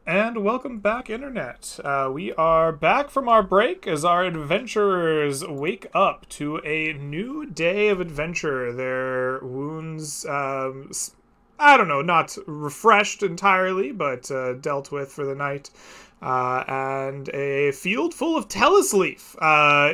And welcome back, Internet. We are back from our break as our adventurers wake up to a new day of adventure. Their wounds, I don't know, not refreshed entirely, but dealt with for the night. And a field full of Tellus Leaf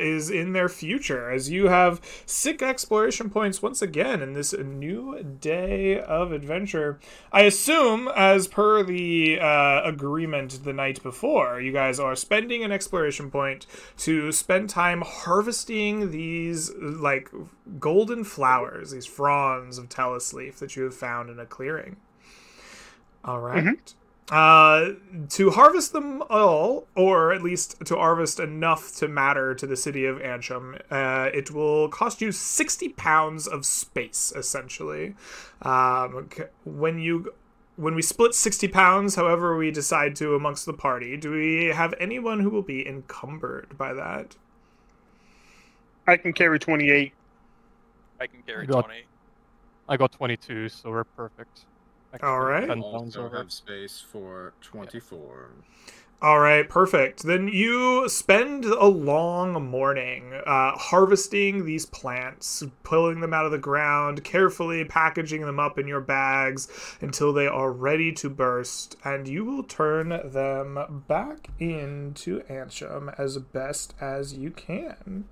is in their future, as you have 6 exploration points once again in this new day of adventure. I assume, as per the agreement the night before, you guys are spending an exploration point to spend time harvesting these, like, golden flowers, these fronds of Tellus Leaf that you have found in a clearing. All right. Mm-hmm. To harvest them all, or at least to harvest enough to matter to the city of Ansham, it will cost you 60 pounds of space, essentially. When we split 60 pounds, however we decide to amongst the party, do we have anyone who will be encumbered by that? I can carry 28. I can carry 20. I got 22, so we're perfect. All right. I also have space for 24. All right, perfect. Then you spend a long morning harvesting these plants, pulling them out of the ground, carefully packaging them up in your bags until they are ready to burst, and you will turn them back into Ansham as best as you can.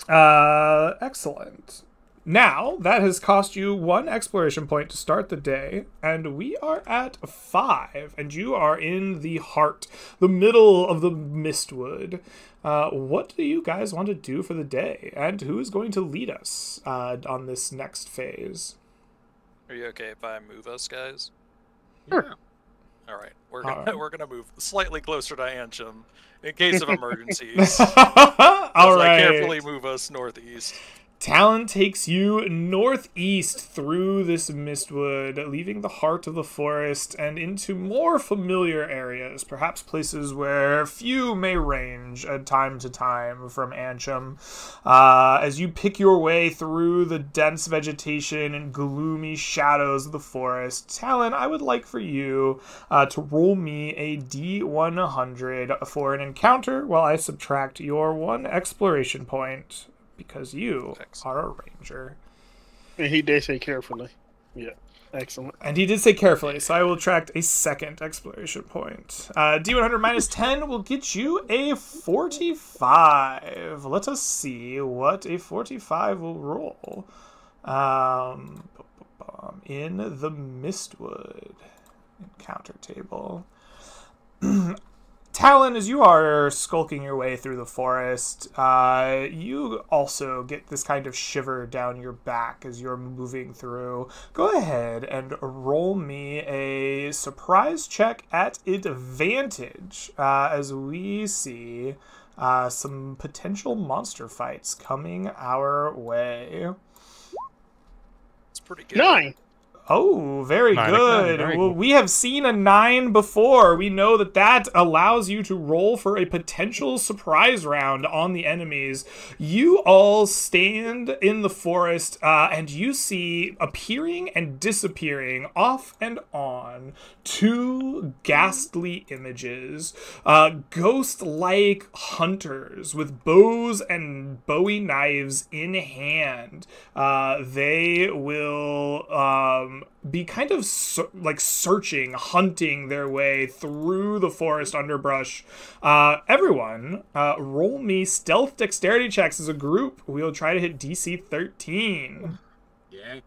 Excellent. Now, that has cost you 1 exploration point to start the day, and we are at 5, and you are in the heart, the middle of the Mistwood. What do you guys want to do for the day, and who is going to lead us on this next phase? Are you okay if I move us, guys? Sure. All right, we're gonna move slightly closer to Ansham in case of emergencies. All right. I carefully move us northeast. Talon takes you northeast through this Mistwood, leaving the heart of the forest and into more familiar areas, perhaps places where few may range at time to time from Ansham. As you pick your way through the dense vegetation and gloomy shadows of the forest, Talon, I would like for you to roll me a D100 for an encounter while I subtract your 1 exploration point. Because you are a ranger. And he did say carefully. Yeah, excellent. And he did say carefully, so I will subtract a 2nd exploration point. D100 minus 10 will get you a 45. Let us see what a 45 will roll. In the Mistwood encounter table. Talon, as you are skulking your way through the forest, you also get this kind of shiver down your back as you're moving through. Go ahead and roll me a surprise check at advantage as we see some potential monster fights coming our way. It's pretty good. 9. Oh, very good. Very well, we have seen a 9 before. We know that allows you to roll for a potential surprise round on the enemies. You all stand in the forest, and you see appearing and disappearing off and on 2 ghastly images. Ghost-like hunters with bows and bowie knives in hand. They will be kind of searching, hunting their way through the forest underbrush. Everyone, roll me stealth dexterity checks as a group. We'll try to hit DC 13. Yeah.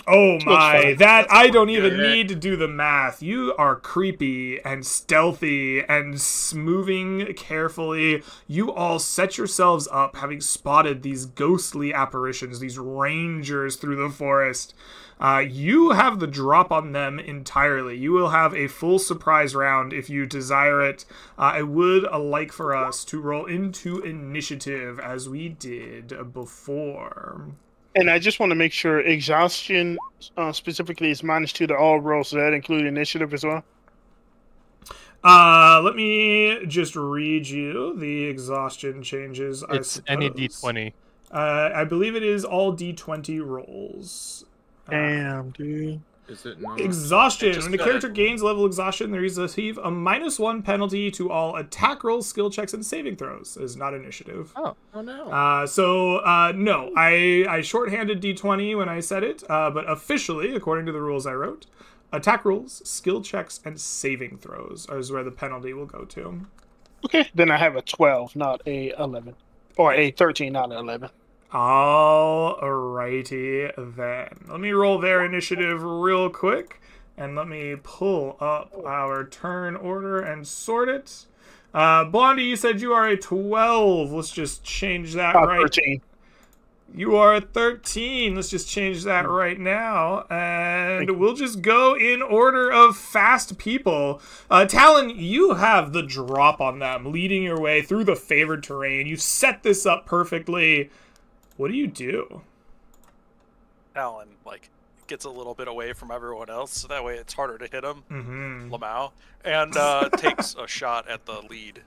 Oh my, that I don't even need to do the math. You are creepy and stealthy and moving carefully. You all set yourselves up, having spotted these ghostly apparitions, these rangers through the forest. You have the drop on them entirely. You will have a full surprise round if you desire it. I would like for us to roll into initiative as we did before. And I just want to make sure exhaustion specifically is minus 2 to all rolls. Does that include initiative as well? Let me just read you the exhaustion changes. It's any D20. I believe it is all D20 rolls. Damn, dude. Is it not? Exhaustion. Just When the got character it. gains level exhaustion, they receive a -1 penalty to all attack rolls, skill checks, and saving throws. Is not initiative. Oh, Oh no. No, I shorthanded D20 when I said it, but officially, according to the rules I wrote, attack rolls, skill checks, and saving throws is where the penalty will go to. Okay, then I have a 12, not a 11. Or a 13, not an 11. Alrighty then. Let me roll their initiative real quick, and let me pull up our turn order and sort it. Blondie, you said you are a 12. Let's just change that right. 13. You are a 13. Let's just change that right now. And we'll just go in order of fast people. Talon, you have the drop on them, leading your way through the favored terrain. You set this up perfectly. What do you do? Alan, like, gets a little bit away from everyone else, so that way it's harder to hit him. Mm-hmm. Lamau. And takes a shot at the lead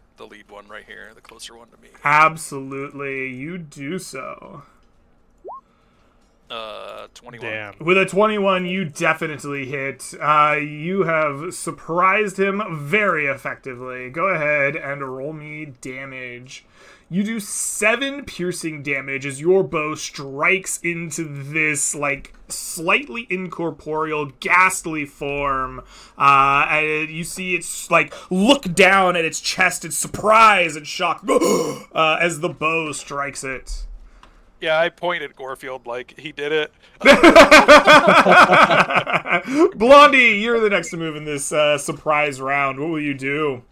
one right here, the closer one to me. Absolutely. You do so. 21. damn. With a 21, you definitely hit. You have surprised him very effectively. Go ahead and roll me damage. You do 7 piercing damage as your bow strikes into this, like, slightly incorporeal, ghastly form. And you see it's, like, look down at its chest in surprise and shock as the bow strikes it. Yeah, I pointed at Gorefield like he did it. Blondie, you're the next to move in this surprise round. What will you do?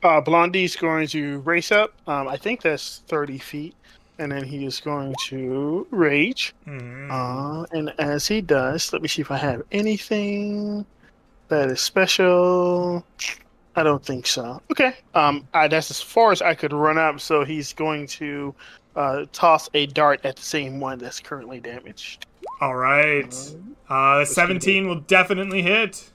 Blondie's going to race up. I think that's 30 feet. And then he is going to rage. And as he does, let me see if I have anything that is special. I don't think so. Okay. That's as far as I could run up. So he's going to toss a dart at the same one that's currently damaged. All right. 17 will definitely hit.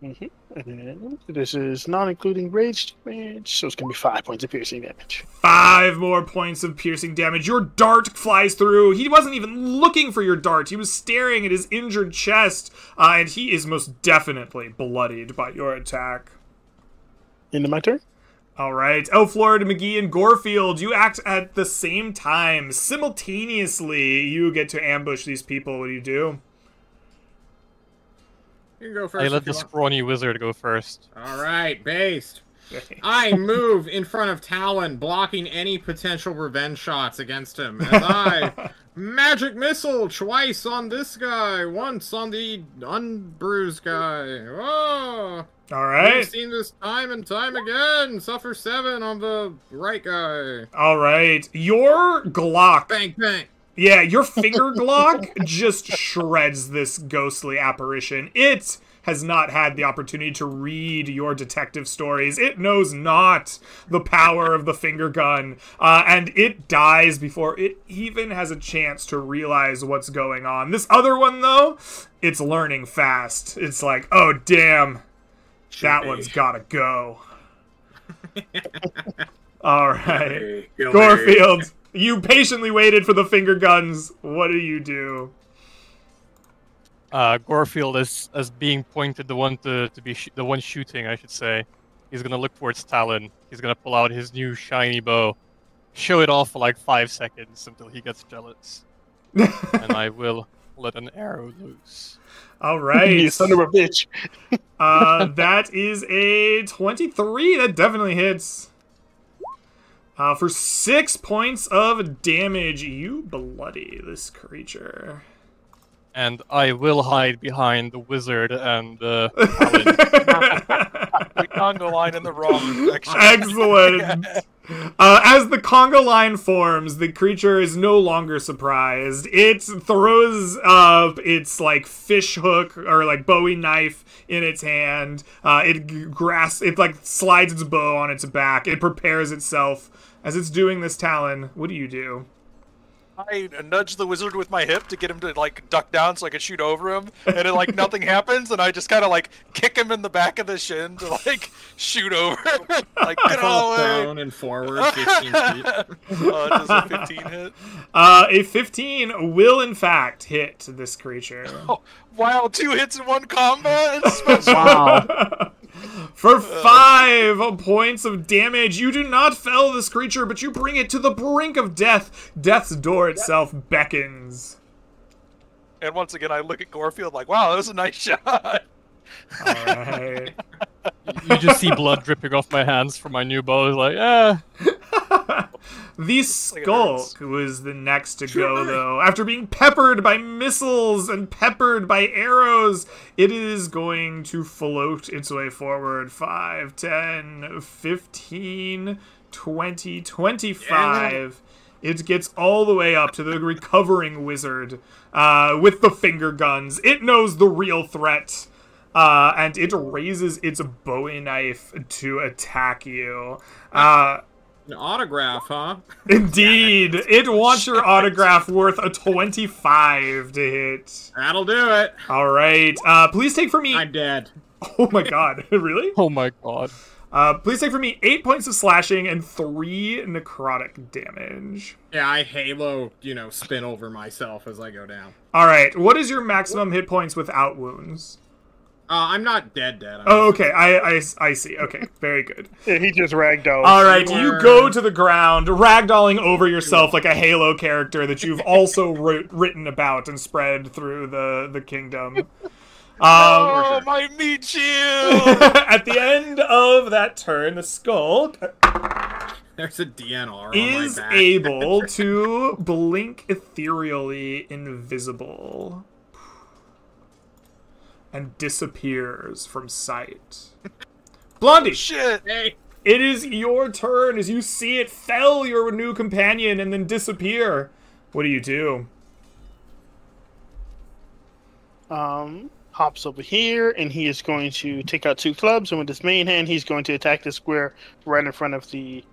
And this is not including rage damage, so it's going to be 5 points of piercing damage. 5 more points of piercing damage. Your dart flies through. He wasn't even looking for your dart. He was staring at his injured chest, and he is most definitely bloodied by your attack. Into my turn? All right. Elflord, McGee, and Gorefield, you act at the same time. Simultaneously, you get to ambush these people. What do you do? You can go first. I let if you the want. scrawny wizard go first. All right, based. I move in front of Talon, blocking any potential revenge shots against him. As I magic missile twice on this guy, once on the unbruised guy. Oh! All right. We've seen this time and time again. Suffer 7 on the right guy. All right. Your Glock. Bang, bang. Yeah, your finger Glock just shreds this ghostly apparition. It has not had the opportunity to read your detective stories. It knows not the power of the finger gun, and it dies before it even has a chance to realize what's going on. This other one, though, it's learning fast. It's like, oh, damn, that one's gotta go. All right. Gorefield, you patiently waited for the finger guns. What do you do? Gorefield as being pointed, the one to be the one shooting, I should say. He's gonna look towards Talon. He's gonna pull out his new shiny bow, show it off for like 5 seconds until he gets jealous, and I will let an arrow loose. All right. You son of a bitch. That is a 23. That definitely hits. For 6 points of damage, you bloody this creature. And I will hide behind the wizard and Talon. The Congo line in the wrong direction. Excellent. As the conga line forms, the creature is no longer surprised. It throws up its like fish hook or like Bowie knife in its hand. It like slides its bow on its back. It prepares itself. As it's doing this, Talon, what do you do? I nudge the wizard with my hip to get him to like duck down so I can shoot over him, and then like nothing happens, and I just kind of like kick him in the back of the shin to like shoot over. Like get away. Down and forward 15 feet. Does a 15 hit? A 15 will in fact hit this creature. Oh, wow, 2 hits in 1 combat. It's special. Wow. For 5 points of damage, you do not fell this creature, but you bring it to the brink of death. Death's door itself beckons. And once again, I look at Gorefield like, wow, that was a nice shot. Alright. You just see blood dripping off my hands from my new bow. It's like, The Skulk was the next to go, though. After being peppered by missiles and peppered by arrows, it is going to float its way forward. 5, 10, 15, 20, 25. It gets all the way up to the recovering wizard with the finger guns. It knows the real threat. And it raises its Bowie knife to attack you. An autograph, huh? Indeed. It wants your autograph worth a 25 to hit. That'll do it. All right. Please take for me... I'm dead. Oh my god. Really? oh my god. Please take for me 8 points of slashing and 3 necrotic damage. Yeah, I halo, spin over myself as I go down. All right. What is your maximum hit points without wounds? I'm not dead. Oh, okay. I see. Okay, very good. Yeah, he just ragdolled. All right, you go to the ground, ragdolling over yourself like a Halo character that you've also written about and spread through the kingdom. Oh, my meat shield! At the end of that turn, the Skulk There's a DNR is on my back. able to blink ethereally invisible. And disappears from sight. Blondie! Shit! Hey. It is your turn as you see it fell your new companion and then disappear. What do you do? Hops over here, and he is going to take out 2 clubs, and with his main hand, he's going to attack the square right in front of the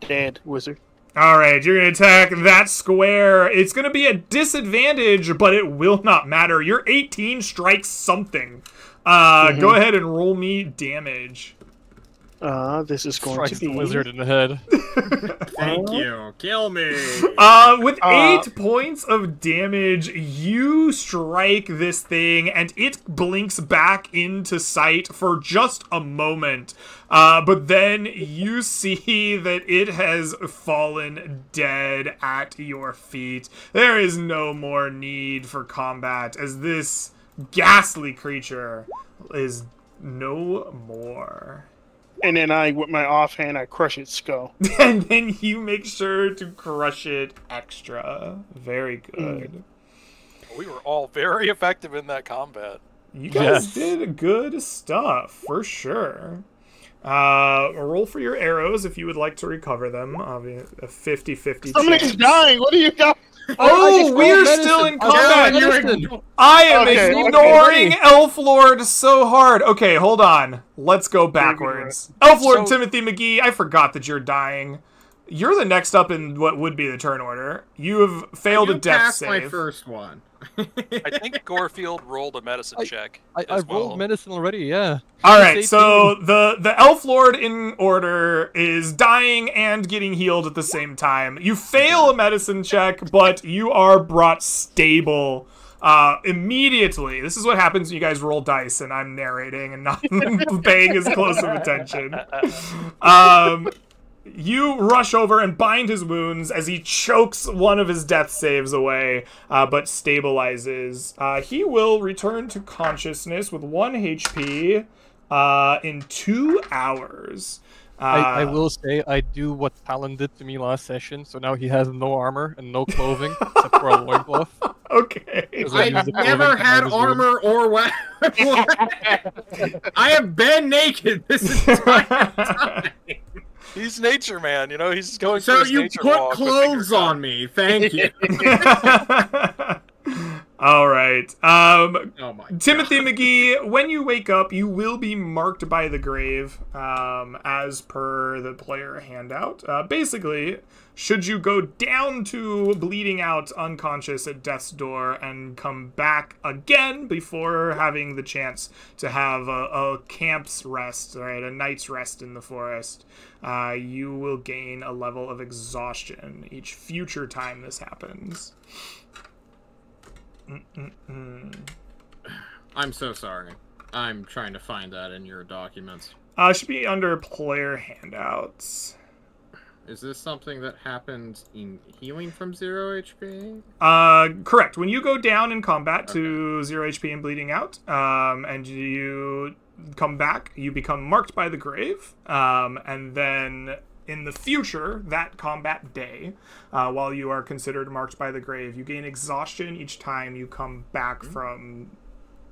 dead wizard. Alright, you're going to attack that square. It's going to be a disadvantage, but it will not matter. Your 18 strikes something. Go ahead and roll me damage. This is going Strikes to be... the wizard in the head. Thank you. Kill me. With 8 points of damage, you strike this thing, and it blinks back into sight for just a moment. But then you see that it has fallen dead at your feet. There is no more need for combat, as this ghastly creature is no more. And then with my offhand, I crush its skull. And then you make sure to crush it extra. Very good. We were all very effective in that combat. You guys did good stuff, for sure. Roll for your arrows if you would like to recover them. Obviously, a 50-50 Somebody's dying! What do you got? Oh, we're still in combat! I am ignoring Elf Lord so hard. Okay, hold on. Let's go backwards. Elf Lord Timothy McGee, I forgot that you're dying. You're the next up in what would be the turn order. You have failed a death save. My first one. I think Gorefield rolled a medicine check. I rolled medicine already, yeah. Alright, so the Elf Lord in order is dying and getting healed at the same time. You fail a medicine check, but you are brought stable immediately. This is what happens when you guys roll dice and I'm narrating and not paying as close of attention. You rush over and bind his wounds as he chokes one of his death saves away, but stabilizes. He will return to consciousness with 1 HP in 2 hours. I will say I do what Talon did to me last session, so now he has no armor and no clothing except for a loincloth. Okay. I've never had armor or weapon. I have been naked this entire time. He's nature man, he's going so for his you nature put walk clothes on me. Thank you. All right. Oh my Timothy God. McGee, when you wake up, you will be marked by the grave, as per the player handout. Basically, should you go down to bleeding out unconscious at death's door and come back again before having the chance to have a camp's rest, right, a night's rest in the forest, you will gain a level of exhaustion each future time this happens. I'm so sorry. I'm trying to find that in your documents. It should be under player handouts. Is this something that happens in healing from 0 HP? Correct. When you go down in combat to 0 HP and bleeding out, and you come back, you become marked by the grave, and then in the future, that combat day, while you are considered marked by the grave, you gain exhaustion each time you come back from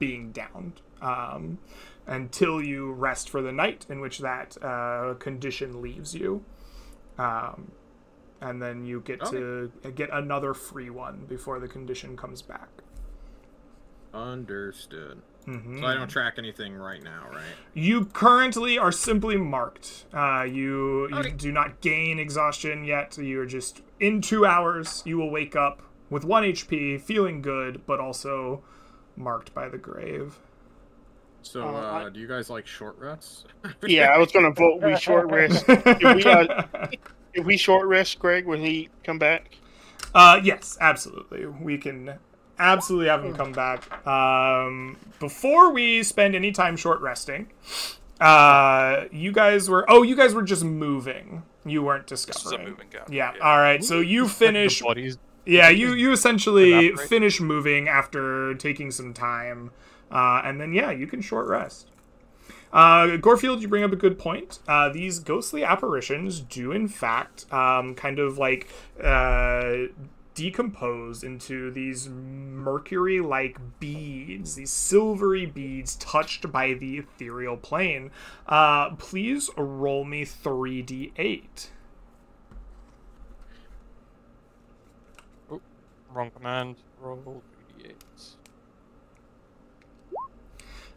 being downed, until you rest for the night, in which that condition leaves you. And then you get to get another free one before the condition comes back. Understood. Mm-hmm. So I don't track anything right now, right? You currently are simply marked. You do not gain exhaustion yet. You're just, in 2 hours, you will wake up with 1 HP, feeling good, but also marked by the grave. So, do you guys like short rests? Yeah, I was gonna vote we short rest. If we short rest, Greg, will he come back? Yes, absolutely. We can absolutely have him come back. Before we spend any time short resting, you guys were just moving. You weren't discovering. This is a moving gun. Yeah. All right. So you finish. Yeah, you essentially finish moving after taking some time, and then you can short rest. Gorefield, you bring up a good point. These ghostly apparitions do, in fact, kind of like decompose into these mercury-like beads, these silvery beads touched by the ethereal plane. Please roll me 3d8. Oh, wrong command. Roll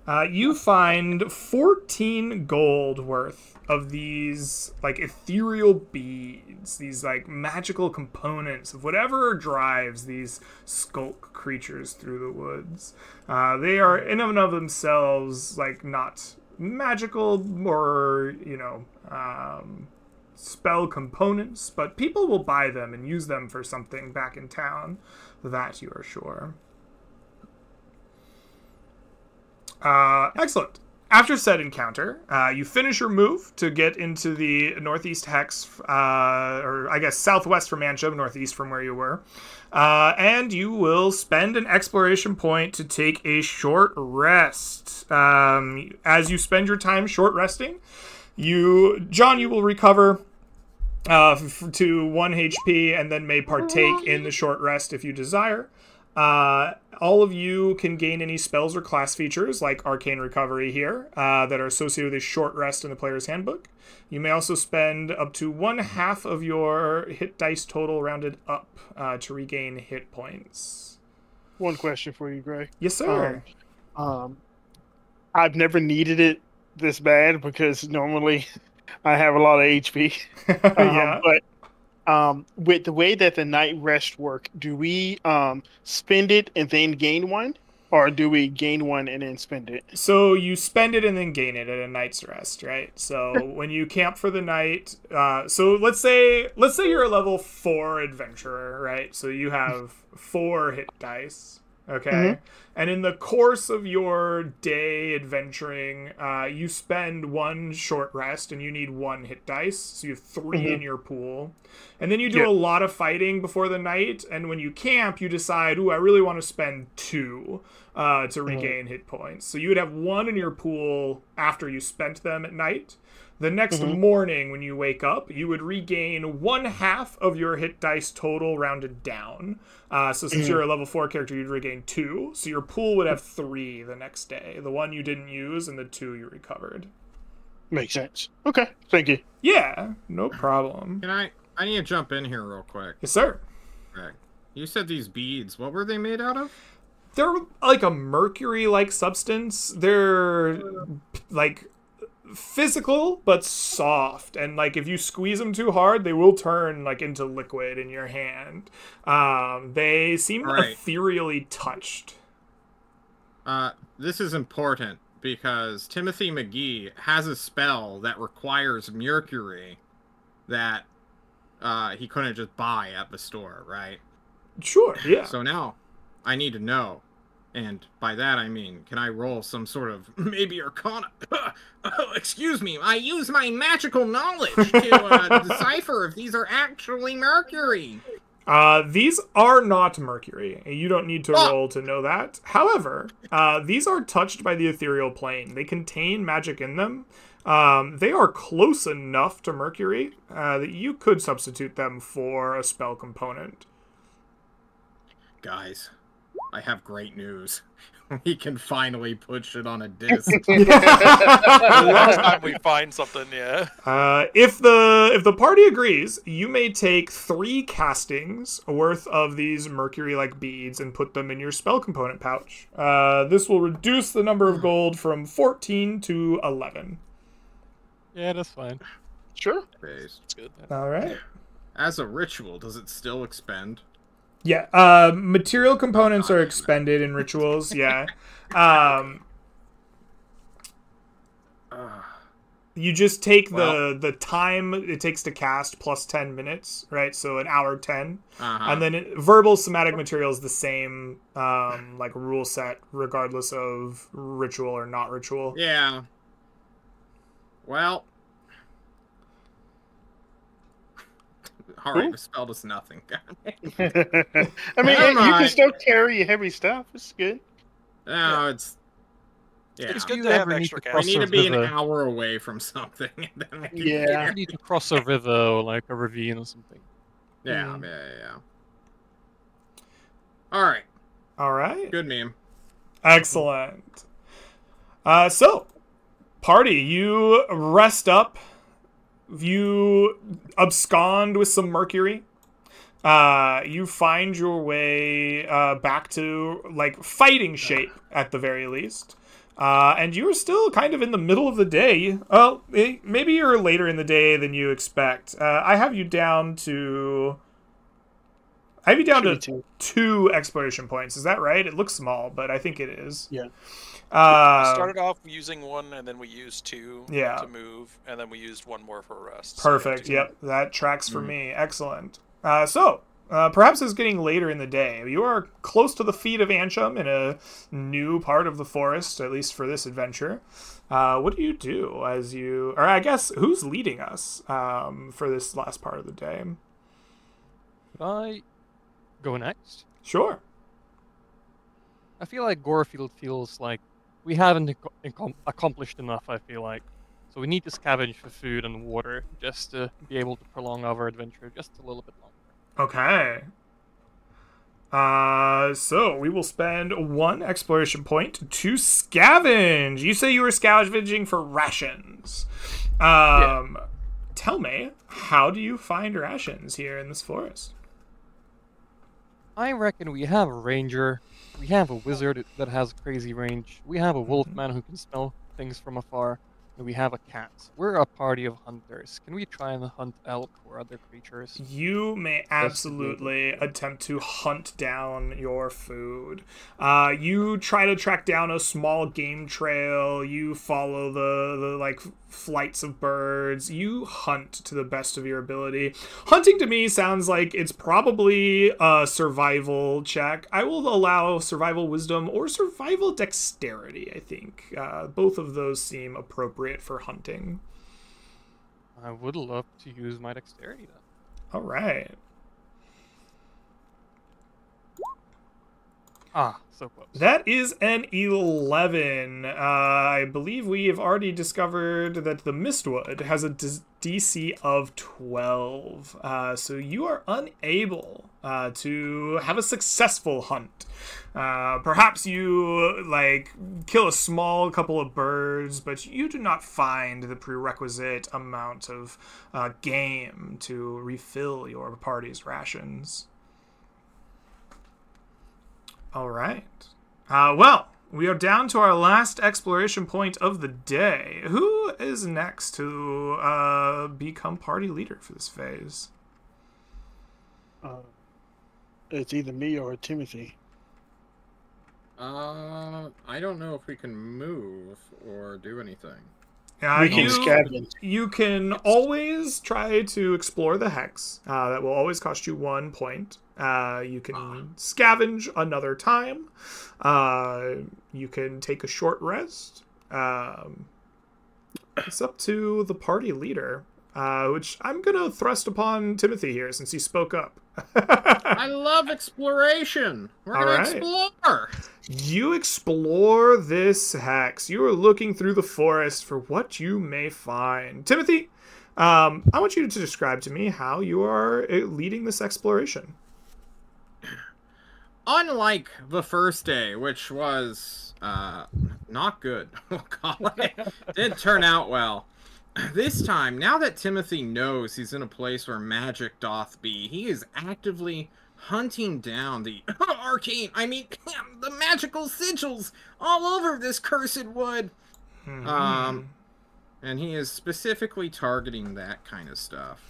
3d8. You find 14 gold worth of these, like, ethereal beads, these, like, magical components of whatever drives these skulk creatures through the woods. They are, in and of themselves, like, not magical or, spell components, but people will buy them and use them for something back in town. That you are sure. Excellent. After said encounter, you finish your move to get into the northeast hex, or I guess southwest from Mansham, northeast from where you were, and you will spend an exploration point to take a short rest. As you spend your time short resting, John, you will recover to 1 HP and then may partake in the short rest if you desire. All of you can gain any spells or class features, like Arcane Recovery here, that are associated with a short rest in the player's handbook. You may also spend up to 1/2 of your hit dice total rounded up to regain hit points. One question for you, Greg. Yes, sir. I've never needed it this bad because normally I have a lot of HP. Yeah. But with the way that the night rest work, do we spend it and then gain one, or do we gain one and then spend it? So you spend it and then gain it at a night's rest, right? So when you camp for the night, so let's say you're a level 4 adventurer, right? So you have 4 hit dice, okay? Mm-hmm. And in the course of your day adventuring, you spend 1 short rest and you need 1 hit dice. So you have 3 in your pool. And then you do a lot of fighting before the night. And when you camp, you decide, I really want to spend 2 to regain hit points. So you would have 1 in your pool after you spent them at night. The next morning, when you wake up, you would regain 1/2 of your hit dice total rounded down. So since you're a level 4 character, you'd regain 2. So your pool would have 3 the next day. The 1 you didn't use and the 2 you recovered. Makes sense. Okay, thank you. Yeah, no problem. Can I need to jump in here real quick. Yes, sir. Right. You said these beads. What were they made out of? they're like a mercury-like substance. They're like physical but soft, and like if you squeeze them too hard, they will turn like into liquid in your hand. They seem ethereally touched. This is important because Timothy McGee has a spell that requires mercury that he couldn't just buy at the store, right? Sure, yeah. So now I need to know. And by that I mean, can I roll some sort of maybe Arcana? Excuse me, I use my magical knowledge to decipher if these are actually mercury. These are not mercury. You don't need to roll to know that. However, these are touched by the ethereal plane. They contain magic in them. They are close enough to mercury that you could substitute them for a spell component. Guys, I have great news. We can finally put shit on a disc. Last time we find something, yeah. If the party agrees, you may take 3 castings worth of these mercury-like beads and put them in your spell component pouch. This will reduce the number of gold from 14 to 11. Yeah, that's fine. Sure. That's good. All right. As a ritual, does it still expend? Yeah, material components are expended in rituals, yeah. You just take the time it takes to cast plus 10 minutes, right? So an hour 10. And then verbal somatic material is the same like rule set regardless of ritual or not ritual. Yeah. Well, all right, the spell does nothing. I mean, you can still carry heavy stuff. It's good. No, it's... Yeah. It's good to have extra cash. We need to be an hour away from something. And then You need to cross a river or like a ravine or something. Yeah. All right. All right. Good meme. Excellent. So, party, you rest up. You abscond with some mercury. You find your way back to like fighting shape at the very least. And you're still kind of in the middle of the day. Well, maybe you're later in the day than you expect. I have you down to 2 exploration points. Is that right? It looks small, but I think it is. Yeah. We started off using 1, and then we used 2 to move, and then we used 1 more for rest. Perfect. So yep, that tracks for me. Excellent. Perhaps it's getting later in the day. You are close to the feet of Ansham in a new part of the forest, at least for this adventure. What do you do as you... Or I guess, who's leading us for this last part of the day? Could I go next? Sure. I feel like Gorefield feels like we haven't accomplished enough, I feel like. So we need to scavenge for food and water just to be able to prolong our adventure just a little bit longer. Okay. So we will spend 1 exploration point to scavenge. You say you were scavenging for rations. Tell me, how do you find rations here in this forest? I reckon we have a ranger, we have a wizard that has crazy range, we have a wolfman who can smell things from afar, and we have a cat. We're a party of hunters. Can we try and hunt elk or other creatures? You may absolutely attempt to hunt down your food. You try to track down a small game trail. You follow the like flights of birds. You hunt to the best of your ability. Hunting to me sounds like it's probably a survival check. I will allow survival wisdom or survival dexterity, I think. Both of those seem appropriate for hunting. I would love to use my dexterity then. All right. So close. That is an 11. I believe we have already discovered that the Mistwood has a DC of 12. So you are unable to have a successful hunt. Perhaps you kill a small couple of birds, but you do not find the prerequisite amount of game to refill your party's rations. All right. Well, we are down to our last exploration point of the day. Who is next to become party leader for this phase? It's either me or Timothy. I don't know if we can move or do anything. We can scavenge. You can always try to explore the hex. That will always cost you 1 point. You can scavenge another time. You can take a short rest. It's up to the party leader, which I'm going to thrust upon Timothy here since he spoke up. I love exploration. We're going to explore. You explore this hex. You are looking through the forest for what you may find. Timothy, I want you to describe to me how you are leading this exploration. Unlike the first day, which was not good, we'll call it, didn't turn out well. This time, now that Timothy knows he's in a place where magic doth be, he is actively hunting down the the magical sigils all over this cursed wood. And he is specifically targeting that kind of stuff.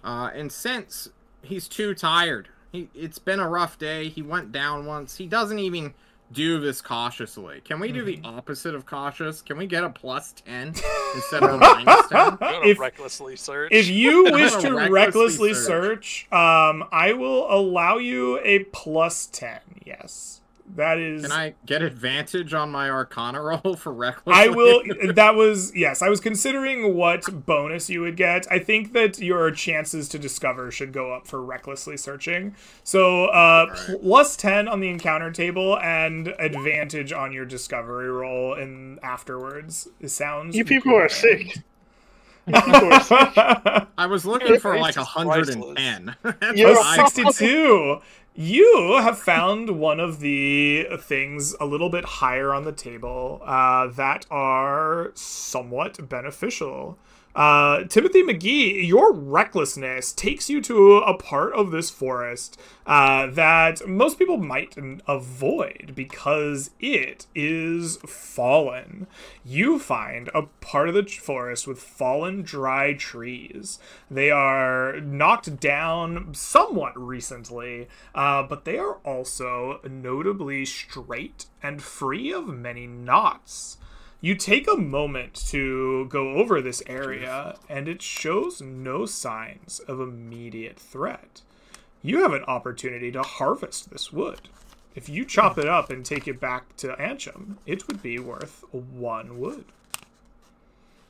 And since he's too tired, it's been a rough day, he went down once, he doesn't even do this cautiously. Can we do the opposite of cautious? Can we get a +10 instead of a -10? Recklessly search. If you wish to recklessly search, I will allow you a +10. Yes. That is... Can I get advantage on my Arcana roll for recklessly? I will... That was... Yes, I was considering what bonus you would get. I think that your chances to discover should go up for recklessly searching. So, +10 on the encounter table and advantage on your discovery roll and afterwards. It sounds... You people are sick. I was looking for like 110. You're 62. You have found one of the things a little bit higher on the table that are somewhat beneficial. Timothy McGee, your recklessness takes you to a part of this forest that most people might avoid because it is fallen. You find a part of the forest with fallen dry trees. They are knocked down somewhat recently, but they are also notably straight and free of many knots. You take a moment to go over this area, and it shows no signs of immediate threat. You have an opportunity to harvest this wood. If you chop it up and take it back to Ancham, it would be worth 1 wood.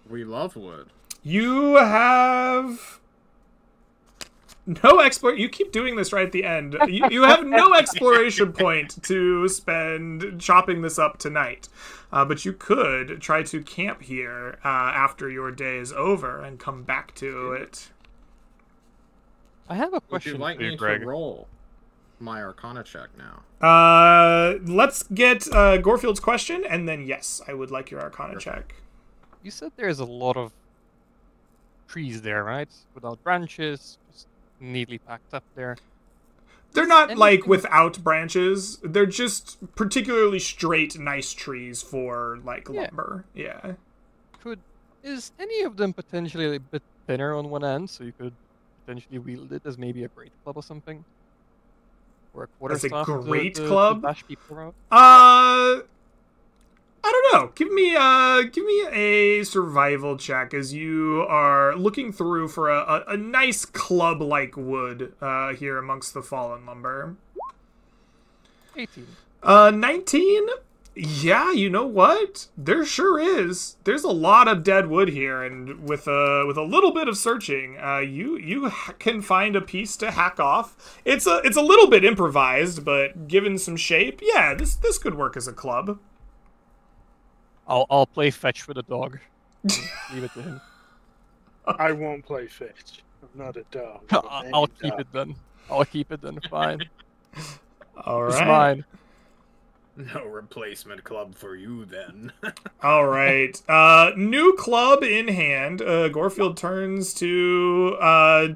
We love wood. You have... no you keep doing this right at the end. You have no exploration point to spend chopping this up tonight. But you could try to camp here after your day is over and come back to it. I have a question Would you like for you, me Greg. to roll my Arcana check now? Let's get Gorfield's question, and then yes, I would like your Arcana check. You said there's a lot of trees there, right? Without branches, just neatly packed up there. They're not, like, without branches. They're just particularly straight, nice trees for, like, lumber. Yeah. Is any of them potentially a bit thinner on one end, so you could potentially wield it as maybe a great club or something? Or a quarterstaff As a great to club? bash people out? I don't know. Give me a survival check as you are looking through for a nice club-like wood here amongst the fallen lumber. 18. 19? Yeah, you know what? There sure is. There's a lot of dead wood here, and with a little bit of searching, you can find a piece to hack off. It's a little bit improvised, but given some shape, yeah, this could work as a club. I'll play fetch with a dog. Leave it to him. I won't play fetch. I'm not a dog. I'll keep it then. I'll keep it then. Fine. All It's right. mine. No replacement club for you, then. All right. New club in hand. Gorefield turns to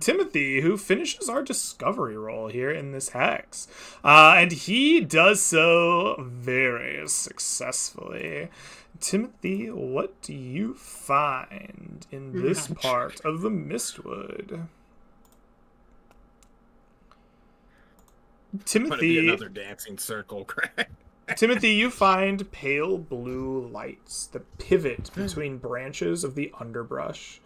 Timothy, who finishes our discovery roll here in this hex. And he does so very successfully. Timothy, what do you find in this part of the Mistwood? Timothy, be another dancing circle, Craig. Timothy, you find pale blue lights that pivot between branches of the underbrush.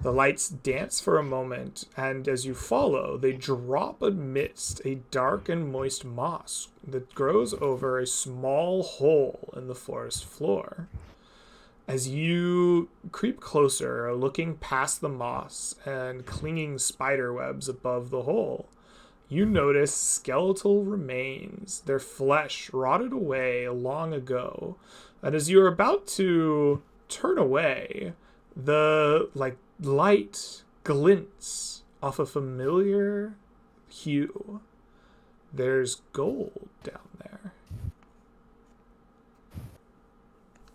The lights dance for a moment, and as you follow, they drop amidst a dark and moist moss that grows over a small hole in the forest floor. As you creep closer, looking past the moss and clinging spider webs above the hole, you notice skeletal remains, their flesh rotted away long ago. And as you're about to turn away, the light glints off a familiar hue. There's gold down there.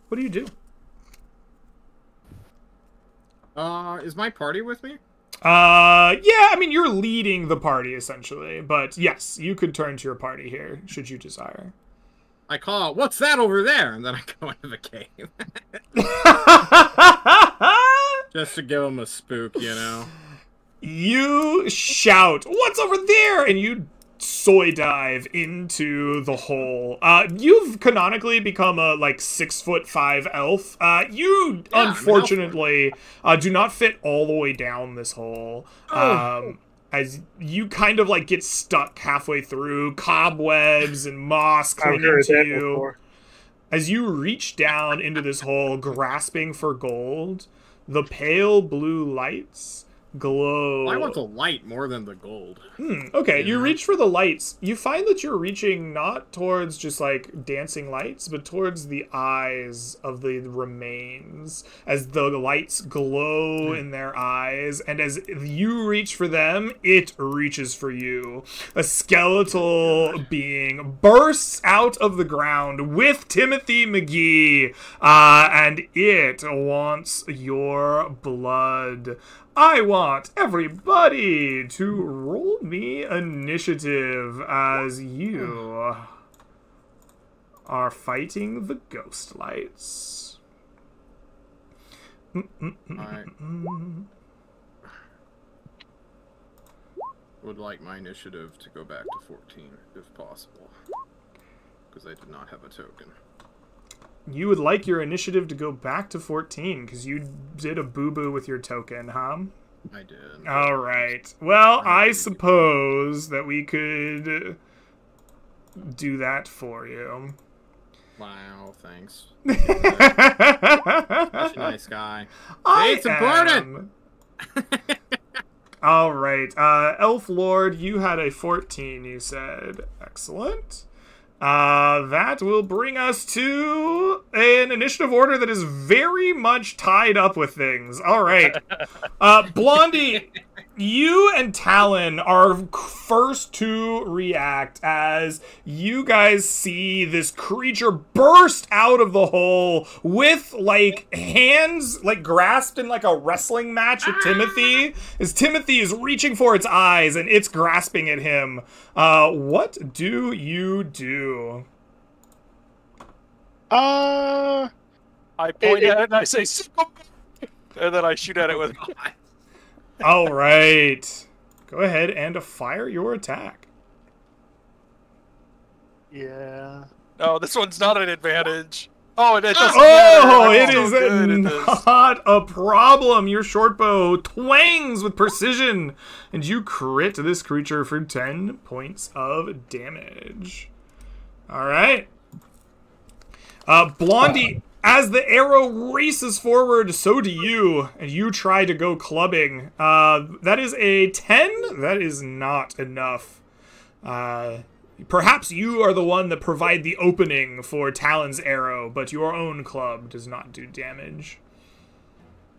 What do you do? Is my party with me? Yeah, I mean, you're leading the party, essentially. But, yes, you could turn to your party here, should you desire. I call out, "What's that over there?" And then I go into the cave. Just to give them a spook, you know? You shout, "What's over there?" And you soy dive into the hole. You've canonically become a 6'5" elf. You unfortunately do not fit all the way down this hole. As you kind of get stuck halfway through, cobwebs and moss clinging to you. As you reach down into this hole, grasping for gold, the pale blue lights glow. I want the light more than the gold. Okay, you reach for the lights. You find that you're reaching not towards just dancing lights, but towards the eyes of the remains, as the lights glow in their eyes, and as you reach for them, it reaches for you. A skeletal being bursts out of the ground with Timothy McGee, and it wants your blood. I want everybody to roll me initiative as you are fighting the ghost lights. I would like my initiative to go back to 14, if possible, because I did not have a token. You would like your initiative to go back to 14 because you did a boo-boo with your token, huh? I did. All right. Well, I suppose that we could do that for you. Wow, thanks. Such a nice guy. It's important! All right. Elf Lord, you had a 14, you said. Excellent. That will bring us to an initiative order that is very much tied up with things. All right. Blondie, you and Talon are first to react as you guys see this creature burst out of the hole with, hands, grasped in, a wrestling match with Timothy, as Timothy is reaching for its eyes and it's grasping at him. What do you do? I point at it and I say, and then I shoot at it with. All right. Go ahead and fire your attack. Yeah. No, this one's not an advantage. Oh, it doesn't Oh, matter. it is not a problem. Your short bow twangs with precision, and you crit this creature for 10 points of damage. All right. Blondie, as the arrow races forward, so do you, and you try to go clubbing. That is a 10. That is not enough. Perhaps you are the one that provide the opening for Talon's arrow, but your own club does not do damage.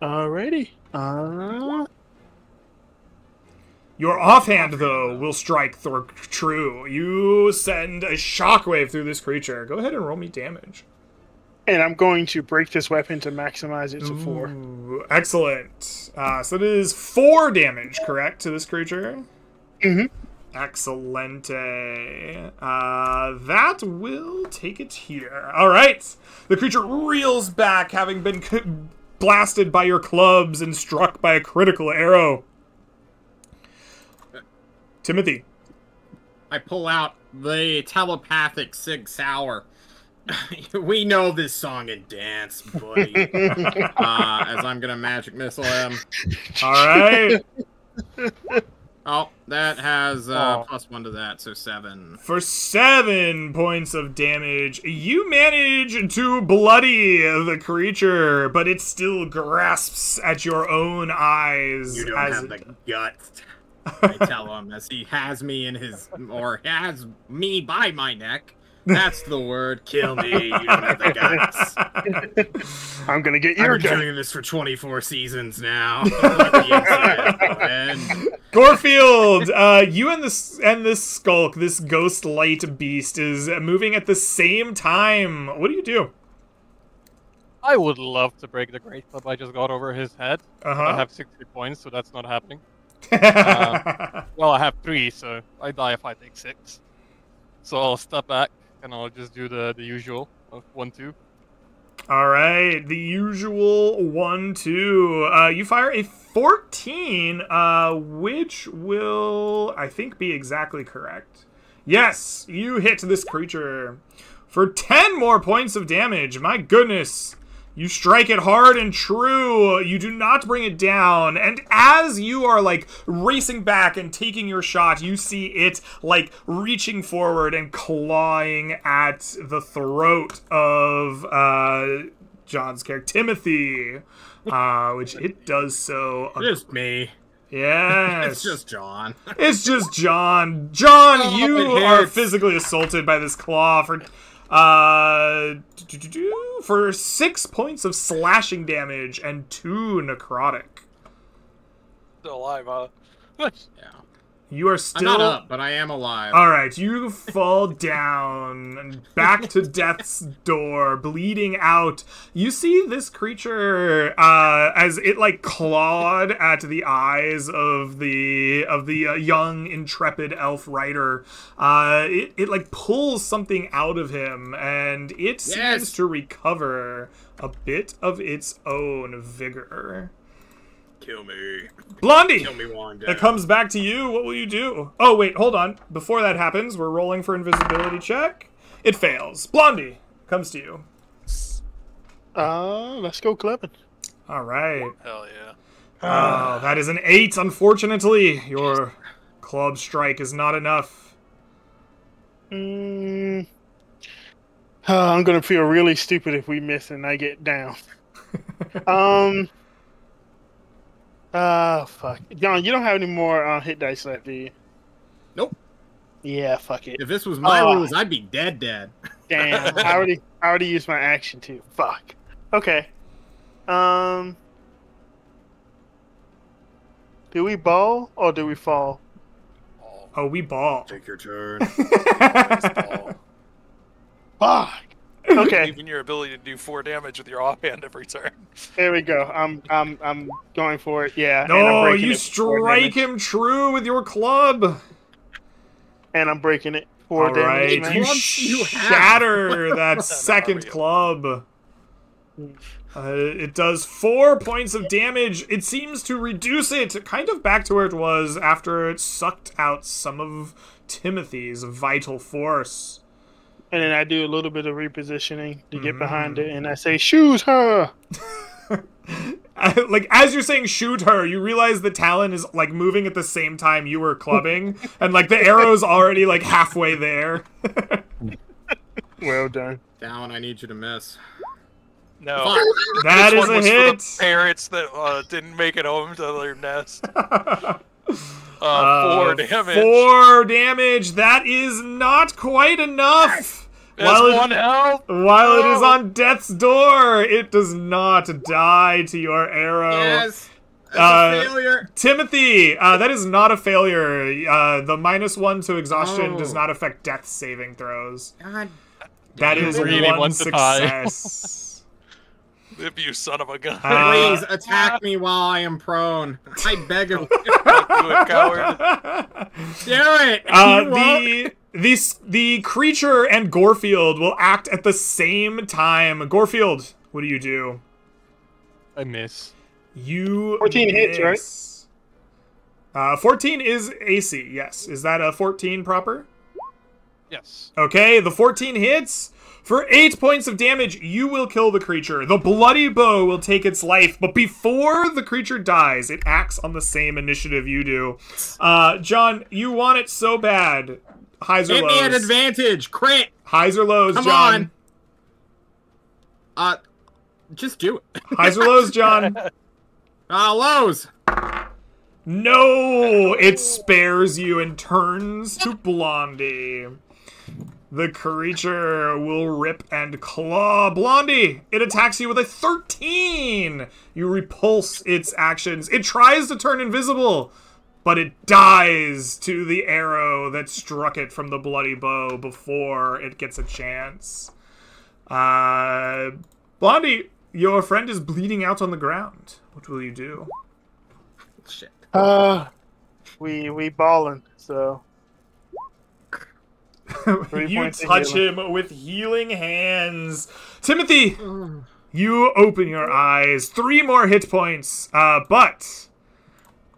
Alrighty. Your offhand, though, will strike true. You send a shockwave through this creature. Go ahead and roll me damage. And I'm going to break this weapon to maximize it to 4. Ooh, excellent. So it is 4 damage, correct, to this creature? Mm-hmm. Excellente. That will take it here. All right. The creature reels back, having been blasted by your clubs and struck by a critical arrow. Timothy. I pull out the telepathic Sig Sauer. We know this song and dance, buddy. As I'm gonna magic missile him. All right. Oh, that has +1 to that, so 7. For 7 points of damage, you manage to bloody the creature, but it still grasps at your own eyes. You don't have the guts. I tell him as he has me in his, or has me by my neck. That's the word. Kill me. You don't have the guts. I'm gonna get I've your been gun. doing this for 24 seasons now. Gorfield, you and this skulk, this ghost light beast, is moving at the same time. What do you do? I would love to break the great club I just got over his head. I have 60 points, so that's not happening. Well, I have 3, so I die if I take 6. So I'll step back and I'll just do the usual of 1-2. All right, the usual 1-2. You fire a 14, which will, I think, be exactly correct. Yes, you hit this creature for 10 more points of damage. My goodness. You strike it hard and true. You do not bring it down. And as you are, like, racing back and taking your shot, you see it, like, reaching forward and clawing at the throat of John's character, Timothy, which it does so. Just me. Yes. It's just John. It's just John. John, Oh, you it are hurts. physically assaulted by this claw for 6 points of slashing damage and 2 necrotic. Still alive, huh? Yeah. You are I'm still not up, but I am alive. All right, you fall down and back to death's door, bleeding out. You see this creature as it like clawed at the eyes of the young intrepid elf rider. It like pulls something out of him, and it seems to recover a bit of its own vigor. Kill me. Blondie! Kill me one day. It comes back to you. What will you do? Oh, wait, hold on. Before that happens, we're rolling for invisibility check. It fails. Blondie comes to you. Let's go clubbing. All right. Hell yeah. Oh, that is an 8, unfortunately. Your club strike is not enough. I'm gonna feel really stupid if we miss and I get down. Fuck. John, you don't have any more hit dice left, do you? Nope. Yeah, fuck it. If this was my rules, I'd be dead. Damn, I already used my action too. Fuck. Okay. Do we ball or do we fall? Oh, we ball. Take your turn. Fuck. Okay. Even your ability to do 4 damage with your offhand every turn. There we go. I'm going for it. Yeah. and I'm No, breaking you it for 4 strike damage. him true with your club. And I'm breaking it 4 All damage. right, man. you Clubs you have. shatter that second club. It does 4 points of damage. It seems to reduce it kind of back to where it was after it sucked out some of Timothy's vital force. And then I do a little bit of repositioning to get behind it, and I say, "Shoot her!" Like, as you're saying shoot her, you realize the Talon is, like, moving at the same time you were clubbing, and, like, the arrow's already, like, halfway there. Well done. Down, I need you to miss. No. That This is one a was hit! for the parrots that didn't make it home to their nest. 4 damage. 4 damage! That is not quite enough! That's 1 health. While it is No. on death's door, it does not die to your arrow. Yes. That's a failure. Timothy, that is not a failure. The -1 to exhaustion does Oh. not affect death saving throws. God. That You is really one want to die. success. If you son of a gun. Please attack me while I am prone. I beg of you. Do it, coward. Do it. You won't. The creature and Gorfield will act at the same time. Gorfield, what do you do? I miss. You 14 hits, right? 14 is AC, yes. Is that a 14 proper? Yes. Okay, the 14 hits. For 8 points of damage, you will kill the creature. The bloody bow will take its life, but before the creature dies, it acts on the same initiative you do. John, you want it so bad. Highs or Get lows? me an advantage. Crit. Highs or lows, Come John? on. Just do it. Highs or lows, John? Lows. No! It spares you and turns to Blondie. The creature will rip and claw. Blondie, it attacks you with a 13! You repulse its actions. It tries to turn invisible, but it dies to the arrow that struck it from the bloody bow before it gets a chance. Blondie, your friend is bleeding out on the ground. What will you do? Shit. We ballin', so. 3 You points of touch healing. him with healing hands. Timothy, you open your eyes. 3 more hit points. But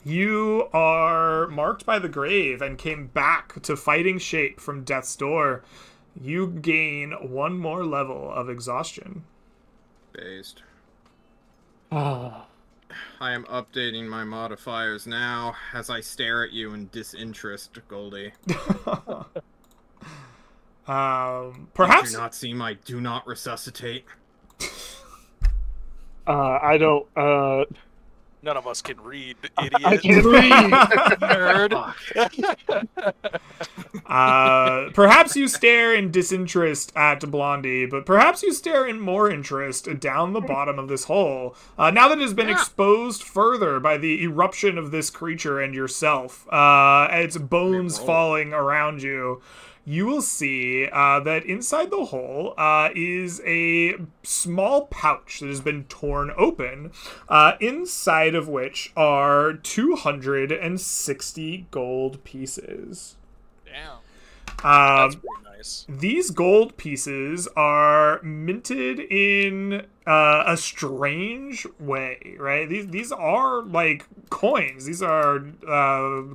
you are marked by the grave and came back to fighting shape from death's door. You gain 1 more level of exhaustion. Based. I am updating my modifiers now as I stare at you in disinterest, Goldie. Perhaps Do not see my do not resuscitate. I don't. None of us can read, I idiot. can read. Nerd. Perhaps you stare in disinterest at Blondie, but perhaps you stare in more interest down the bottom of this hole. Now that it has been exposed further by the eruption of this creature and yourself, its bones falling around you, you will see that inside the hole is a small pouch that has been torn open, inside of which are 260 gold pieces. Damn. That's pretty nice. These gold pieces are minted in a strange way, right? These are like coins. These are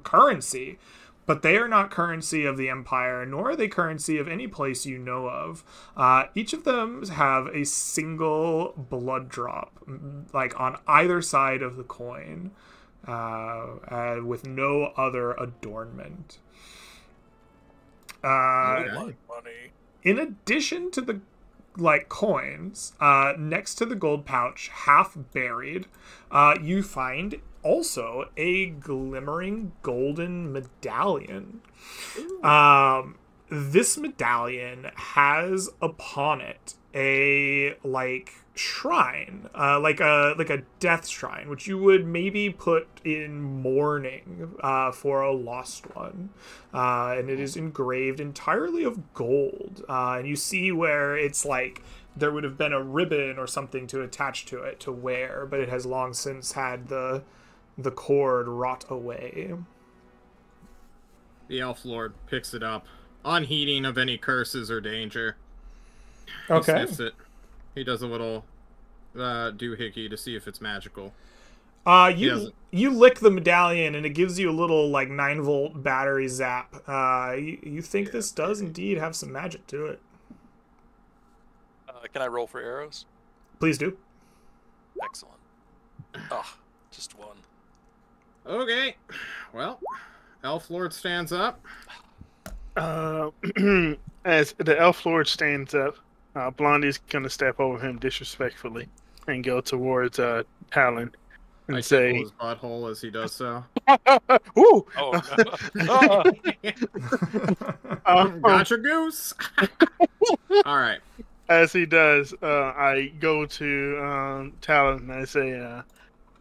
currency. But they are not currency of the Empire, nor are they currency of any place you know of. Each of them have a single blood drop, like on either side of the coin, with no other adornment. Money. In addition to the coins, next to the gold pouch, half buried, you find also a glimmering golden medallion. This medallion has upon it a shrine, like a death shrine, which you would maybe put in mourning for a lost one, and it is engraved entirely of gold, and you see where it's like there would have been a ribbon or something to attach to it to wear, but it has long since had the cord rot away. The Elf Lord picks it up, unheeding of any curses or danger. Okay. He sniffs it. He does a little doohickey to see if it's magical. You lick the medallion and it gives you a little 9-volt battery zap. You think this does indeed have some magic to it. Can I roll for arrows? Please do. Excellent. Oh, just one. Okay. Well, Elf Lord stands up. As the Elf Lord stands up, Blondie's gonna step over him disrespectfully and go towards Talon and I say, tickle his butthole as he does so. "Ooh, Oh, no. Gotcha, goose! Alright. As he does, I go to Talon and I say,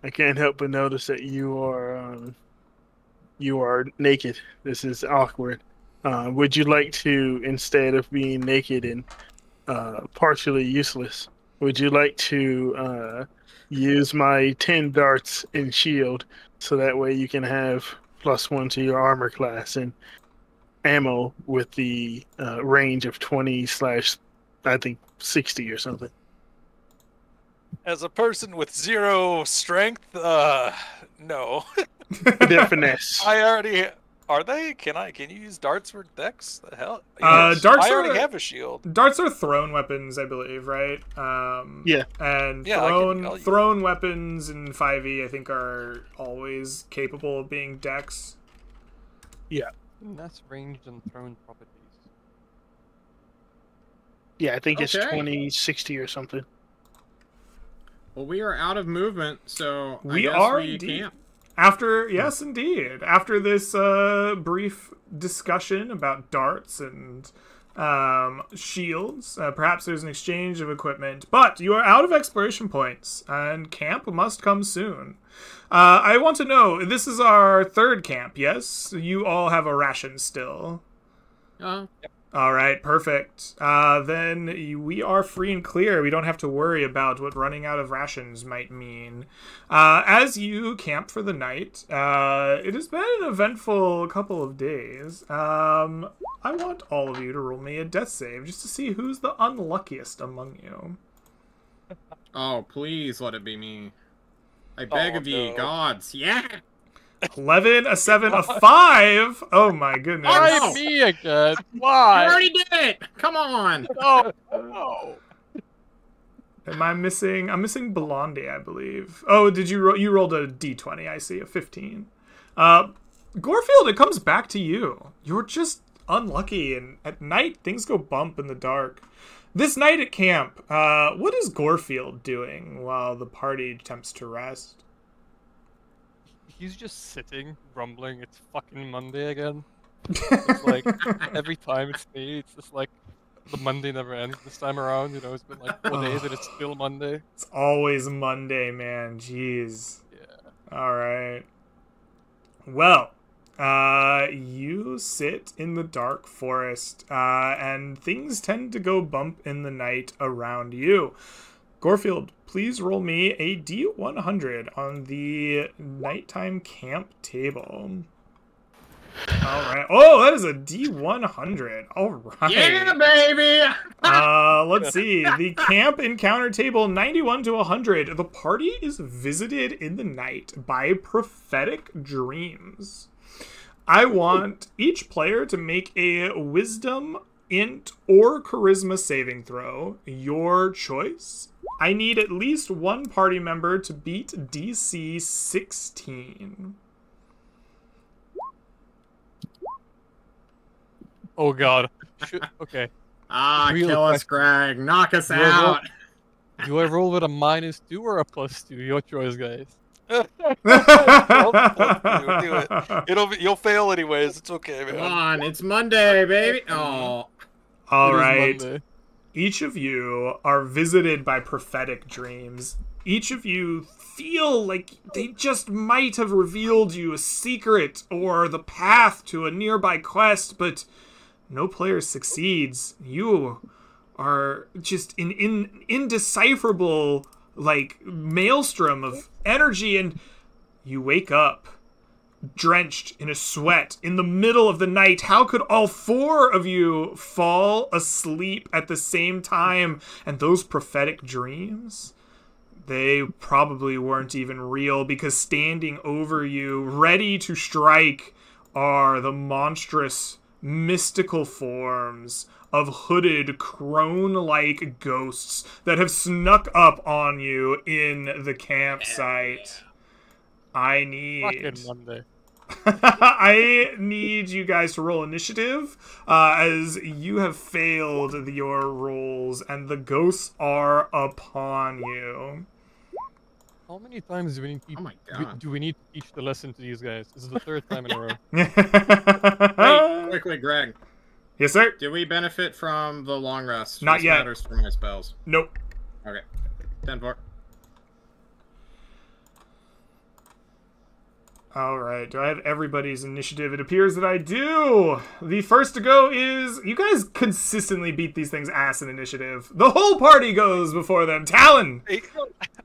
I can't help but notice that you are naked. This is awkward. Would you like to, instead of being naked and partially useless, would you like to use my 10 darts and shield so that way you can have +1 to your armor class and ammo with the range of 20 / I think 60 or something? As a person with 0 strength, no. Their finesse. I already are they? Can you use darts for dex? The hell? Darts I already are- have a shield. Darts are thrown weapons, I believe, right? Yeah. And Yeah, I'll use- thrown weapons in 5e, I think, are always capable of being dex. That's ranged and thrown properties. Yeah, I think it's Okay. 20, 60 or something. Well, we are out of movement, so I We guess are we indeed. can't. Yes, indeed. After this brief discussion about darts and shields, perhaps there's an exchange of equipment, but you are out of exploration points, and camp must come soon. I want to know, this is our 3rd camp, yes? You all have a ration still. All right, perfect. Then we are free and clear. We don't have to worry about what running out of rations might mean. As you camp for the night, it has been an eventful couple of days. I want all of you to roll me a death save just to see who's the unluckiest among you. Oh, please let it be me. I beg of ye, no. gods. Yeah! 11, a 7, a 5. Oh my goodness. Why Why me I again? Why? already did it! Come on! No, no. Am I missing? I'm missing Blondie, I believe. Oh, did you roll? You rolled a d20. I see, a 15. Gorefield, it comes back to you. You're just unlucky, and at night things go bump in the dark. This night at camp, what is Gorefield doing while the party attempts to rest? He's just sitting, rumbling. It's fucking Monday again. It's like every time it's me, it's just like the Monday never ends this time around. You know, it's been like 4 days and it's still Monday. It's always Monday, man. Jeez. Yeah. All right. Well, you sit in the dark forest, and things tend to go bump in the night around you. Gorefield, please roll me a D100 on the nighttime camp table. All right. Oh, that is a D100. All right. Yeah, baby! Let's see. The camp encounter table 91 to 100. The party is visited in the night by prophetic dreams. I want each player to make a wisdom, int, or charisma saving throw. Your choice. I need at least one party member to beat DC 16. Oh god. Okay. Real Kill us, Greg. Knock us Do I roll- out. Do I roll with a -2 or a +2? Your choice, guys. Do it. You'll fail anyways. It's okay, Come man. on, it's Monday, baby. Oh, All It is right. Monday. Each of you are visited by prophetic dreams. Each of you feel like they just might have revealed you a secret or the path to a nearby quest, but no player succeeds. You are just in indecipherable, like, maelstrom of energy, and you wake up drenched in a sweat in the middle of the night. How could all 4 of you fall asleep at the same time? And those prophetic dreams, they probably weren't even real, because standing over you, ready to strike, are the monstrous, mystical forms of hooded, crone-like ghosts that have snuck up on you in the campsite. I need... Fucking Monday. I need you guys to roll initiative, as you have failed your rolls, and the ghosts are upon you. How many times do we need to Oh my God. do we need to teach the lesson to these guys? This is the 3rd time in a row. wait, quickly, Greg. Yes, sir? Do we benefit from the long rest? Not This yet. matters for my spells. Nope. Okay. 10-4. Alright, do I have everybody's initiative? It appears that I do! The first to go is... You guys consistently beat these things ass in initiative. The whole party goes before them. Talon!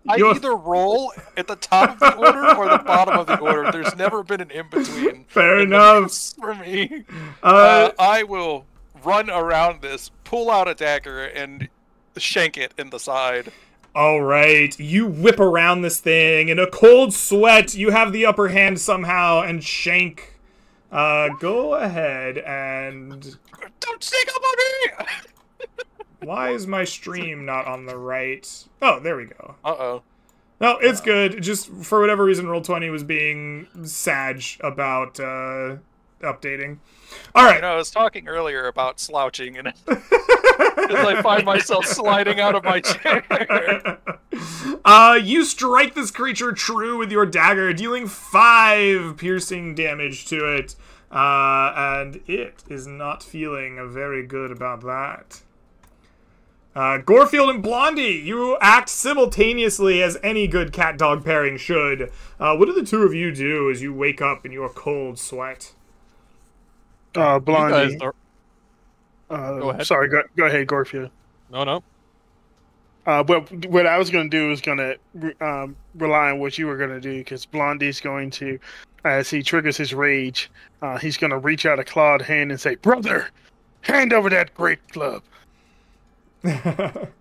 I either roll at the top of the order or the bottom of the order. There's never been an in-between. Fair enough. For me. I will run around this, pull out a dagger, and shank it in the side. Alright, you whip around this thing. In a cold sweat, you have the upper hand somehow, and Shank, go ahead and... Don't sneak up on me! Why is my stream not on the right? Oh, there we go. Uh-oh. No, it's good. Just, for whatever reason, Roll20 was being sage about, updating. Alright. You know, I was talking earlier about slouching, and as I find myself sliding out of my chair. You strike this creature true with your dagger, dealing 5 piercing damage to it. And it is not feeling very good about that. Gorefield and Blondie, you act simultaneously as any good cat-dog pairing should. What do the two of you do as you wake up in your cold sweat? Blondie. Go ahead. Sorry, go ahead, Gorefield. No. But what I was going to do is going to rely on what you were going to do, because Blondie's going to, as he triggers his rage, he's going to reach out a clawed hand and say, "Brother, hand over that great club."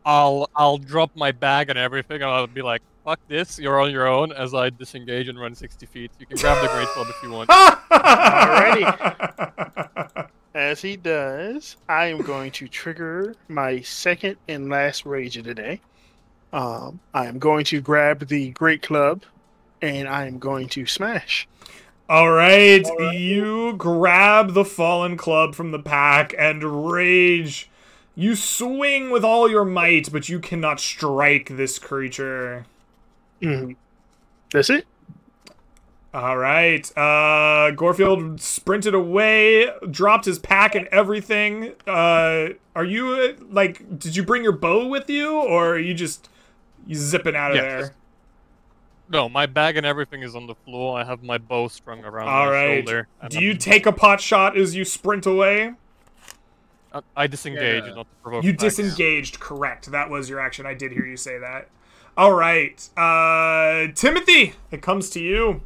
I'll drop my bag and everything, and I'll be like, "Fuck this, you're on your own." As I disengage and run 60 feet, you can grab the great club if you want. Alrighty. As he does, I am going to trigger my second and last rage of the day. I am going to grab the great club, and I am going to smash. Alright, you grab the fallen club from the pack and rage. You swing with all your might, but you cannot strike this creature. That's it? Alright, Gorefield sprinted away, dropped his pack and everything. Are you, like, did you bring your bow with you, or are you just zipping out of there? No, my bag and everything is on the floor. I have my bow strung around my shoulder. Do you take a pot shot as you sprint away? I disengage, not to provoke You attacks. disengaged, correct. That was your action. I did hear you say that. Alright, Timothy, it comes to you.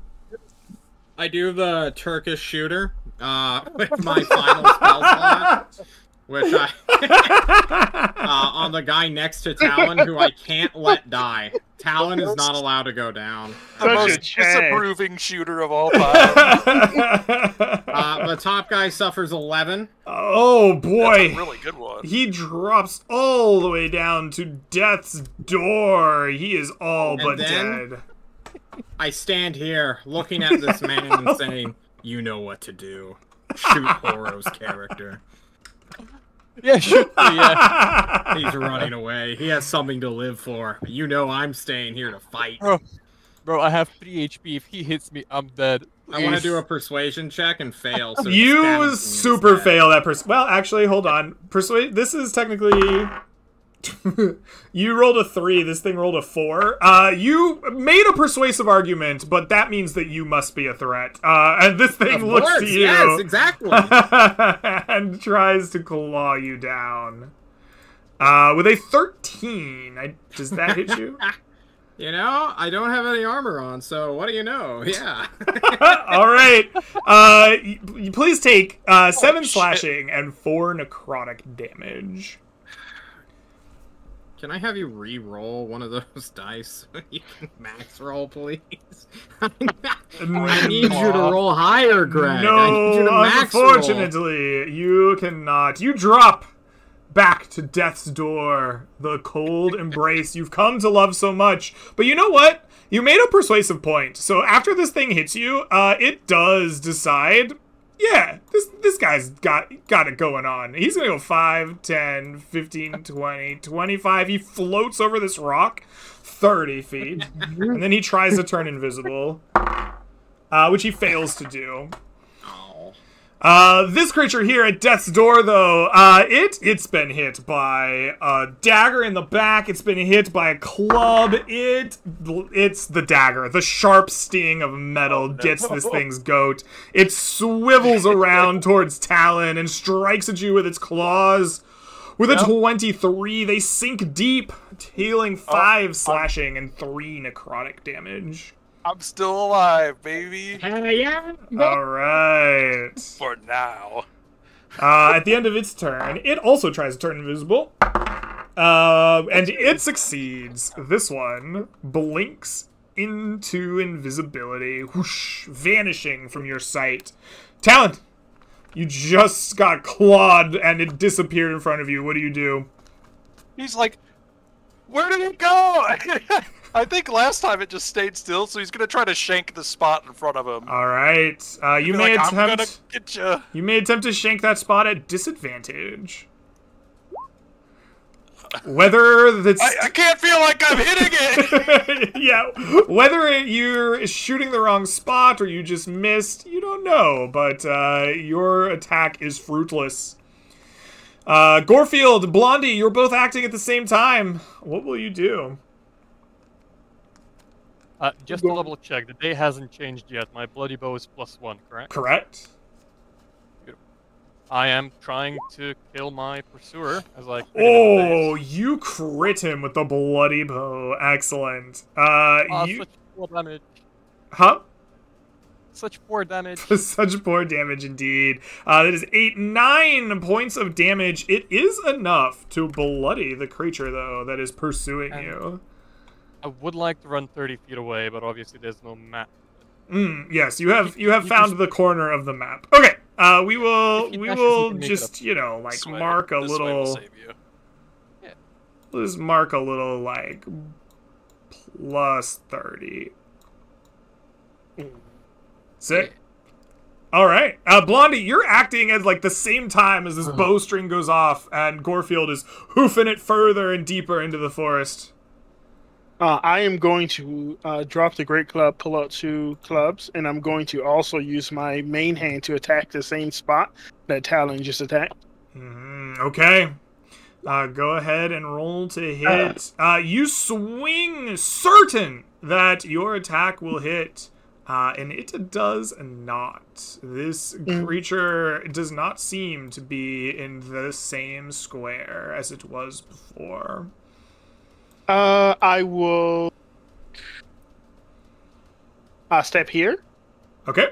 I do the Turkish shooter with my final spell slot, which I on the guy next to Talon, who I can't let die. Talon is not allowed to go down. The most disapproving shooter of all time. The top guy suffers 11. Oh boy, That's a really good one. He drops all the way down to death's door. He is all but dead. I stand here looking at this man and saying, "You know what to do. Shoot Horo's character." Yeah, shoot me, yeah. He's running away. He has something to live for. You know I'm staying here to fight. Bro, I have 3 HP. If he hits me, I'm dead. I want to do a persuasion check and fail. So you super fail that well, actually, hold on. This is technically... You rolled a 3, this thing rolled a 4. You made a persuasive argument, but that means that you must be a threat. And this thing looks to you. Yes, exactly. And tries to claw you down. With a 13. Does that hit you? You know, I don't have any armor on, so what do you know? Yeah. Alright. Please take 7 slashing and 4 necrotic damage. Can I have you re-roll one of those dice so you can max roll, please? I need you to roll higher, Greg. No, I need you to max unfortunately, you cannot. You drop back to death's door, the cold embrace you've come to love so much. But you know what? You made a persuasive point. So after this thing hits you, it does decide... Yeah, this guy's got it going on. He's gonna go 5, 10, 15, 20, 25. He floats over this rock 30 feet. And then he tries to turn invisible. Which he fails to do. This creature here at death's door, though, it's been hit by a dagger in the back. It's been hit by a club. It's the dagger. The sharp sting of metal gets this thing's goat. It swivels around towards Talon and strikes at you with its claws. With a 23, they sink deep, dealing 5 slashing and 3 necrotic damage. I'm still alive, baby. Yeah. All right. For now. At the end of its turn, it also tries to turn invisible. And it succeeds. This one blinks into invisibility, whoosh, vanishing from your sight. Talon, you just got clawed and it disappeared in front of you. What do you do? He's like, where did it go? I think last time it just stayed still, so he's gonna try to shank the spot in front of him. All right. You may like, I'm gonna attempt. get ya. You may attempt to shank that spot at disadvantage. Whether that's I can't feel like I'm hitting it. yeah, whether you're shooting the wrong spot or you just missed, you don't know. But your attack is fruitless. Gorefield, Blondie, you're both acting at the same time. What will you do? Just to double check, the day hasn't changed yet. My bloody bow is +1, correct? Correct. I am trying to kill my pursuer as I. Oh, you crit him with the bloody bow. Excellent. Such poor damage. Huh? Such poor damage. Such poor damage indeed. That is 9 points of damage. It is enough to bloody the creature, though, that is pursuing you. I would like to run 30 feet away, but obviously there's no map. Yes, you have found the corner of the map. Okay, we will just, you know, like mark a little. Yeah. Let's mark a little like +30. Sick. All right, Blondie, you're acting at like the same time as this bowstring goes off, and Gorefield is hoofing it further and deeper into the forest. I am going to drop the Great Club, pull out 2 clubs, and I'm going to also use my main hand to attack the same spot that Talon just attacked. Okay. Go ahead and roll to hit. You swing certain that your attack will hit, and it does not. This creature does not seem to be in the same square as it was before. I will step here. Okay.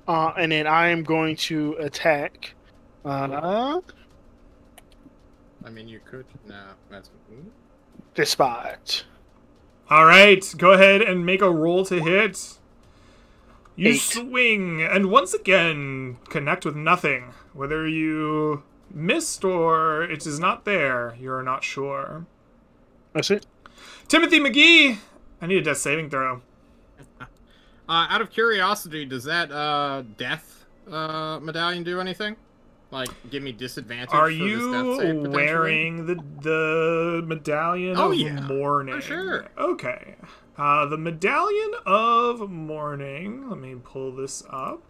And then I am going to attack. I mean, you could. No, that's. This spot. All right. Go ahead and make a roll to hit. You 8. swing, and once again connect with nothing. Whether you missed or it is not there, you're not sure. That's it. Timothy McGee, I need a death saving throw. Out of curiosity, does that death medallion do anything? Like, give me disadvantage Are for this death save, you potentially? wearing the medallion of mourning? For sure. Okay. The medallion of mourning. Let me pull this up.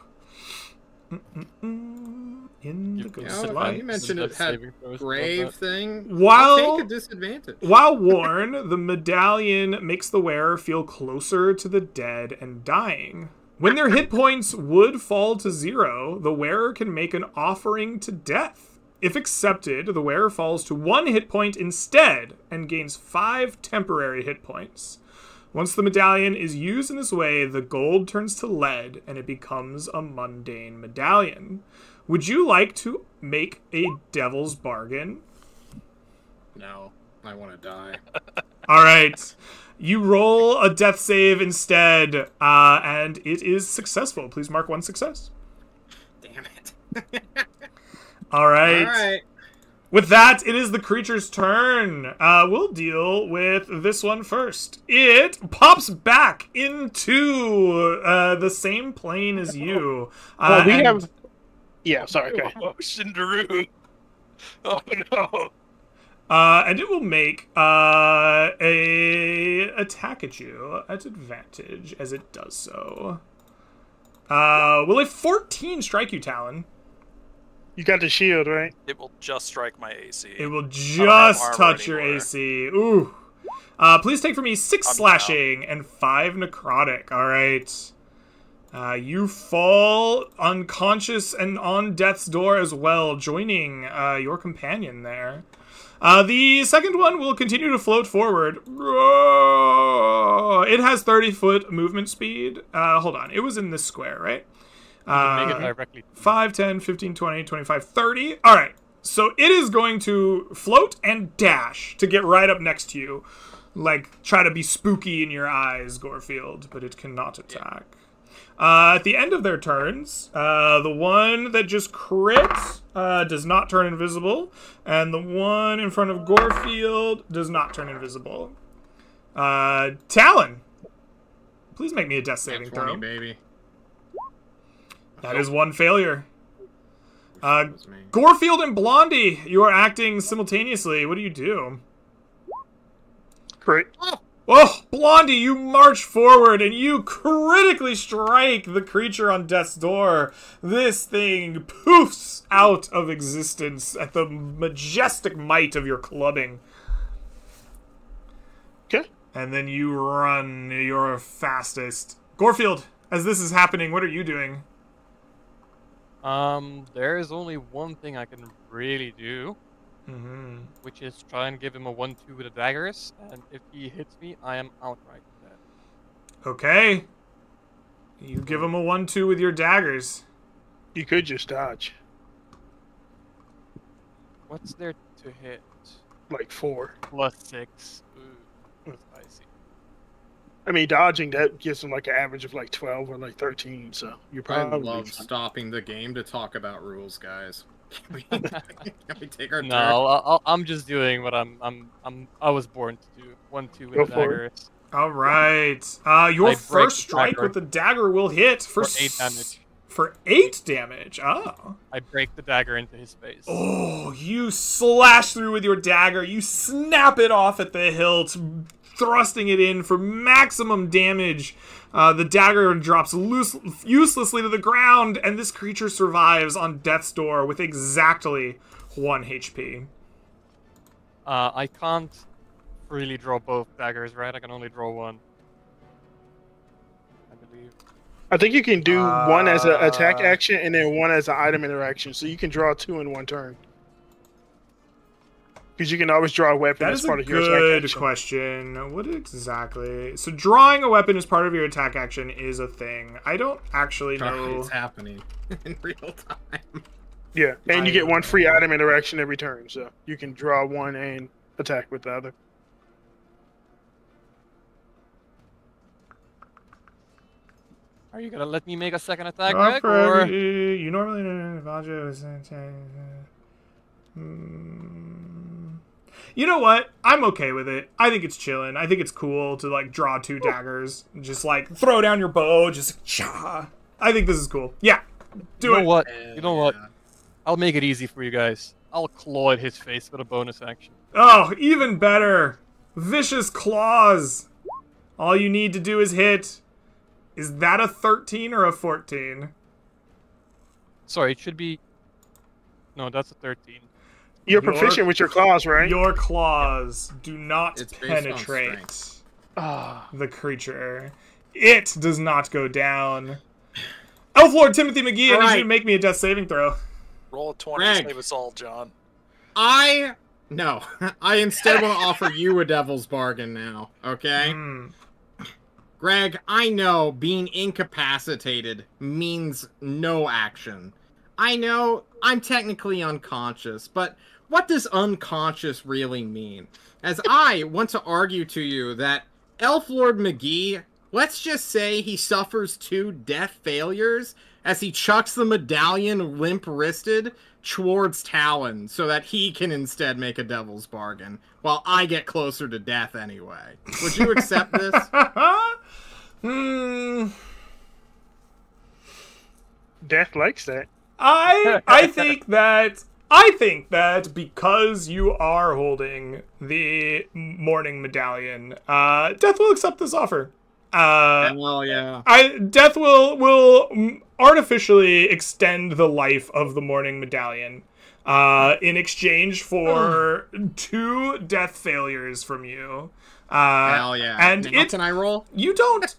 In the ghost lights. You mentioned it had grave thing. While I'll take a disadvantage. While worn, the medallion makes the wearer feel closer to the dead and dying. When their hit points would fall to 0, the wearer can make an offering to death. If accepted, the wearer falls to 1 hit point instead and gains 5 temporary hit points. Once the medallion is used in this way, the gold turns to lead and it becomes a mundane medallion. Would you like to make a devil's bargain? No, I want to die. All right. You roll a death save instead, and it is successful. Please mark 1 success. Damn it. All right. All right. With that, it is the creature's turn. We'll deal with this one first. It pops back into the same plane as you. Well, we have... Yeah, sorry. Okay. Oh, Shindaru. Oh no. And it will make a attack at you at advantage as it does so. Will a 14 strike you, Talon? You got the shield, right? It will just strike my AC. It will I don't just have armor touch your anymore. AC. Ooh. Please take from me 6 I'm slashing and 5 necrotic. All right. You fall unconscious and on death's door as well, joining your companion there. The second one will continue to float forward. It has 30-foot movement speed. Hold on. It was in this square, right? You can make it directly. 5, 10, 15, 20, 25, 30. All right. So it is going to float and dash to get right up next to you. Like, try to be spooky in your eyes, Gorefield, but it cannot attack. At the end of their turns, the one that just crits does not turn invisible, and the one in front of Gorefield does not turn invisible. Talon, please make me a death saving 20, throw. baby. That is one failure. That was me. Gorefield and Blondie, you are acting simultaneously. What do you do? Great. Oh, Blondie, you march forward and you critically strike the creature on death's door. This thing poofs out of existence at the majestic might of your clubbing. Okay. And then you run your fastest. Gorefield, as this is happening, what are you doing? There is only one thing I can really do, Mm-hmm. which is try and give him a 1-2 with the daggers, and if he hits me, I am outright dead. Okay. You give him a 1-2 with your daggers. You could just dodge. What's there to hit? Like 4. +6. Ooh, that's spicy. I mean, dodging, that gives them like an average of like 12 or like 13, so you're I probably love fine. stopping the game to talk about rules, guys. Can we take our turn? No, I'm just doing what I was born to do. 1-2 Go with the for it. daggers All right. Your I break first the strike dagger. with the dagger will hit for for 8 damage. For 8 damage. Oh. I break the dagger into his face. Oh, you slash through with your dagger. You snap it off at the hilt, thrusting it in for maximum damage. The dagger drops uselessly to the ground, and this creature survives on death's door with exactly 1 HP. I can't really draw both daggers, right? I can only draw one. I believe. I think you can do one as an attack Uh, action and then one as an item interaction, so you can draw 2 in one turn. Because you can always draw a weapon That as is a part of your attack good action. question. What exactly? So drawing a weapon as part of your attack action is a thing. I don't actually know. It's happening in real time. Yeah, and you get 1 free item interaction every turn, so you can draw 1 and attack with the other. Are you gonna let me make a second attack, Not Greg? for Or every- you normally You know what? I'm okay with it. I think it's chillin'. I think it's cool to like draw 2 daggers, and just like throw down your bow, just cha. I think this is cool. Yeah, do you it. know what? Hell You know what? yeah. I'll make it easy for you guys. I'll claw at his face with a bonus action. Oh, even better. Vicious claws. All you need to do is hit. Is that a 13 or a 14? Sorry, it should be. No, that's a 13. You're Your- proficient with your claws, right? Your claws do not It's based on penetrate Ah, the creature. It does not go down. Elf Lord Timothy McGee, I need you to Alright. make me a death saving throw. Roll a 20 Greg. to save us all, John. No. I instead want to offer you a devil's bargain now, okay? Hmm. Greg, I know being incapacitated means no action. I know I'm technically unconscious, but what does unconscious really mean? As I want to argue to you that Elf Lord McGee, let's just say he suffers 2 death failures as he chucks the medallion limp-wristed towards Talon so that he can instead make a devil's bargain, while I get closer to death anyway. Would you accept this? Death likes that. I think that because you are holding the Morning Medallion, Death will accept this offer. Hell yeah. Death will artificially extend the life of the Morning Medallion in exchange for 2 death failures from you. Hell yeah. And now can I roll? You don't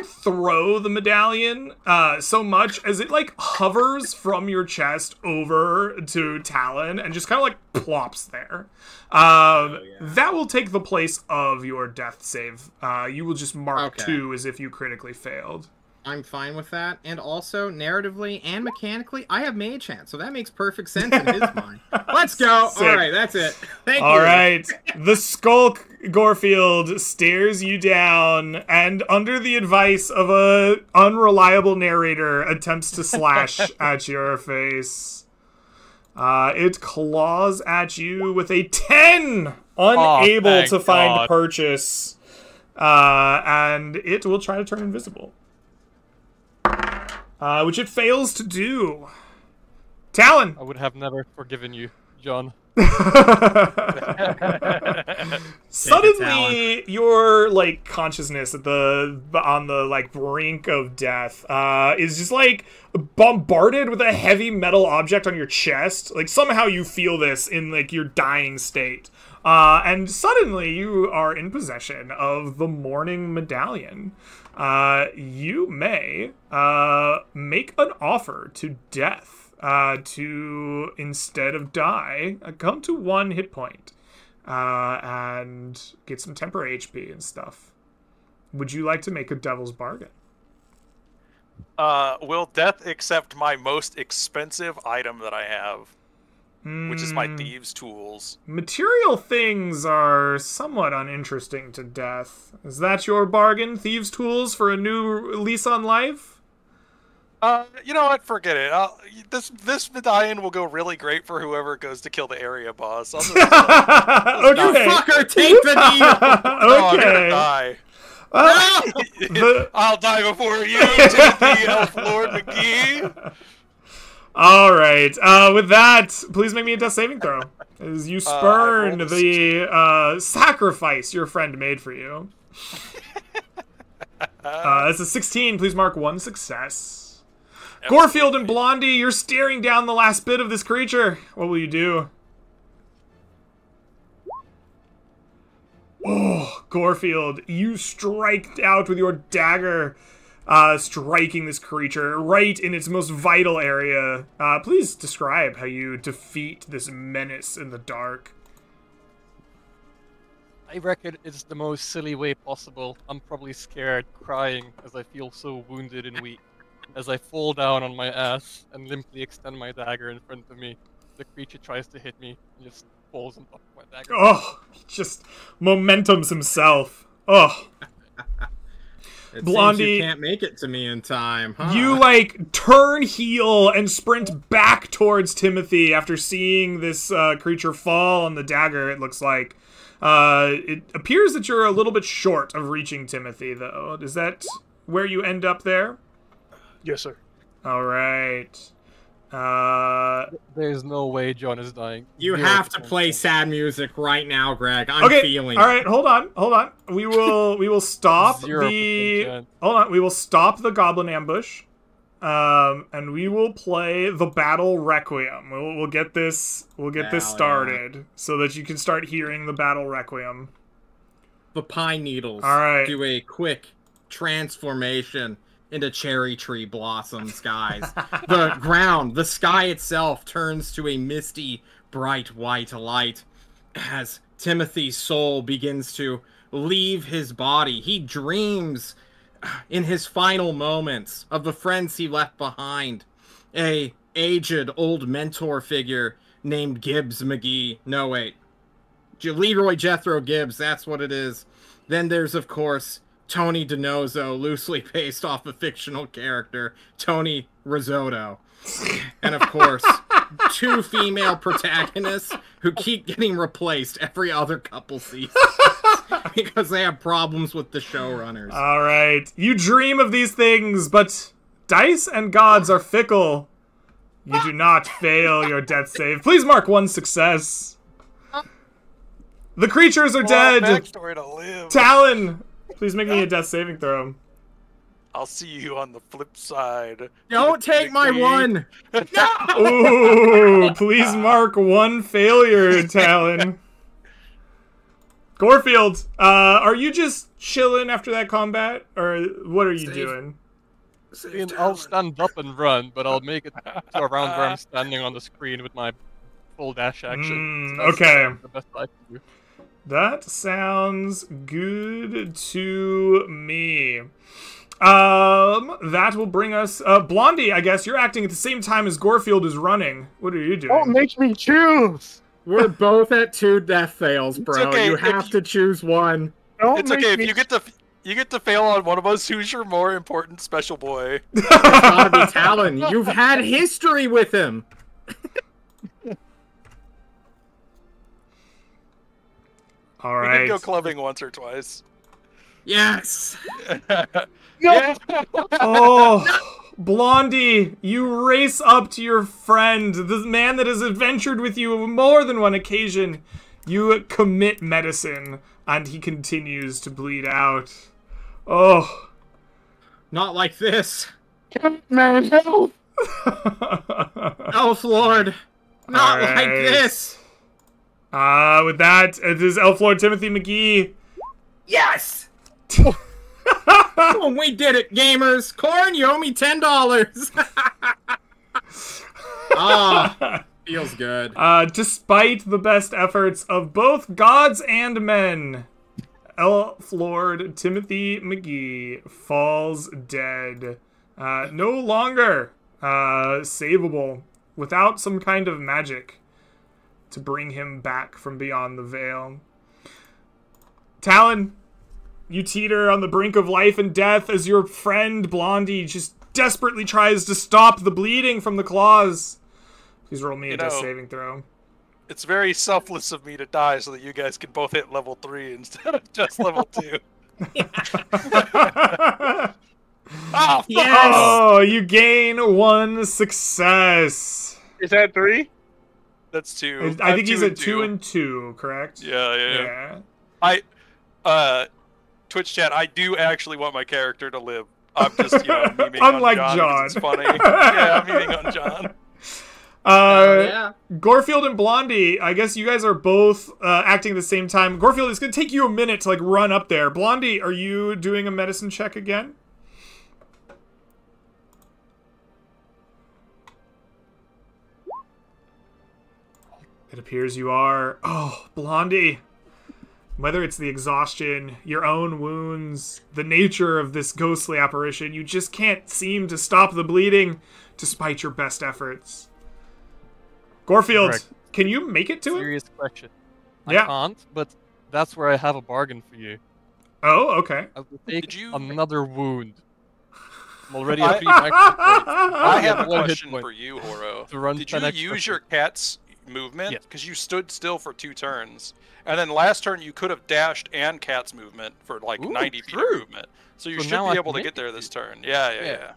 throw the medallion so much as it like hovers from your chest over to Talon and just kind of like plops there. That will take the place of your death save. You will just mark 2 as if you critically failed. I'm fine with that. And also, narratively and mechanically, I have Mage Hand, so that makes perfect sense in his mind. Let's go! Sick. Alright, that's it. Thank you. Alright. The Skulk Gorefield stares you down and, under the advice of a unreliable narrator, attempts to slash at your face. It claws at you with a 10! Unable to find purchase. And it will try to turn invisible. Which it fails to do. Talon! I would have never forgiven you, John. Suddenly, your like consciousness on the like brink of death is just like bombarded with a heavy metal object on your chest. Like somehow you feel this in like your dying state, and suddenly you are in possession of the Morning Medallion. You may make an offer to Death. To, instead of die, come to 1 hit point, and get some temporary HP and stuff. Would you like to make a devil's bargain? Will Death accept my most expensive item that I have, which is my thieves' tools? Material things are somewhat uninteresting to Death. Is that your bargain? Thieves' tools for a new lease on life? You know what? Forget it. This medallion will go really great for whoever goes to kill the area boss. I'll just, okay. Fucker, take the needle! No, I'm gonna die. I'll die before you, Timothy Elf Lord McGee. All right. With that, please make me a death saving throw, as you spurn the sacrifice your friend made for you. That's a 16. Please mark 1 success. Gorefield and Blondie, you're staring down the last bit of this creature. What will you do? Oh, Gorefield, you strike out with your dagger, striking this creature right in its most vital area. Please describe how you defeat this menace in the dark. I reckon it's the most silly way possible. I'm probably scared, crying, as I feel so wounded and weak. As I fall down on my ass and limply extend my dagger in front of me, the creature tries to hit me and just falls on top of my dagger. Oh, just momentums himself. Oh. Blondie, seems you can't make it to me in time, huh? You, like, turn heel and sprint back towards Timothy after seeing this creature fall on the dagger, it looks like. It appears that you're a little bit short of reaching Timothy, though. Is that where you end up there? Yes, sir. All right. There's no way John is dying. You have to play sad music right now, Greg. I'm feeling. All right, hold on. We will stop We will stop the goblin ambush. And we will play the battle requiem. We'll get this started so that you can start hearing the battle requiem. The pine needles do a quick transformation into cherry tree blossoms, guys. The ground, the sky itself turns to a misty, bright white light as Timothy's soul begins to leave his body. He dreams in his final moments of the friends he left behind. A aged old mentor figure named Gibbs McGee. No, wait. Leroy Jethro Gibbs, that's what it is. Then there's, of course, Tony DiNozzo, loosely based off a fictional character, Tony Risotto. And, of course, 2 female protagonists who keep getting replaced every other couple seasons because they have problems with the showrunners. All right. You dream of these things, but dice and gods are fickle. You do not fail your death save. Please mark 1 success. The creatures are dead. Backstory to live. Talon, Please make me a death saving throw. I'll see you on the flip side. Don't take my one! No! Ooh, please mark 1 failure, Talon. Gorefield, are you just chilling after that combat, or what are you doing? I'll stand up and run, but I'll make it to around where I'm standing on the screen with my full dash action. Okay. The best I can do. That sounds good to me. That will bring us... Blondie, I guess, you're acting at the same time as Gorefield is running. What are you doing? Don't make me choose! We're both at 2 death fails, bro. okay You if have to choose one. Don't It's make okay if me you get to fail on one of us. Who's your more important special boy? It's gotta be Talon. You've had history with him. All We right. did go clubbing once or twice. Yes. Yeah. Oh, Blondie, you race up to your friend, the man that has adventured with you on more than one occasion. You commit medicine, and he continues to bleed out. Oh. Not like this. Man, help! Elf Lord. Not like Alright. this. With that, it is Elf Lord Timothy McGee. Yes. Oh, we did it, gamers. Corn, you owe me $10. Ah, feels good. Despite the best efforts of both gods and men, Elf Lord Timothy McGee falls dead. No longer savable without some kind of magic to bring him back from beyond the veil. Talon, you teeter on the brink of life and death as your friend Blondie just desperately tries to stop the bleeding from the claws. Please roll me a death saving throw. It's very selfless of me to die so that you guys can both hit level 3 instead of just level 2. Oh, Yes. Oh, you gain 1 success. Is that 3? That's 2. I think he's at 2 and 2, correct? Yeah. Twitch chat, I do actually want my character to live. I'm just, memeing Unlike on John. John. 'Cause it's funny. Yeah, I'm memeing on John. Yeah. Gorefield and Blondie, I guess you guys are both acting at the same time. Gorefield, it's going to take you a minute to, run up there. Blondie, are you doing a medicine check again? It appears you are. Oh, Blondie. Whether it's the exhaustion, your own wounds, the nature of this ghostly apparition, you just can't seem to stop the bleeding despite your best efforts. Gorefield, Correct. can you make it to it? Serious question. Yeah. I can't, but that's where I have a bargain for you. Oh, okay. I will take Did you- another wound. I'm already I- at 3 max hit points. I have a one hit question point for you, Horo. to run Did 10 you extra use feet. your cat's movement? Yes. Because you stood still for 2 turns. And then last turn you could have dashed and cat's movement for Ooh, 90 feet true. of movement. So you So should now be I able can to get make there it. this turn. Yeah.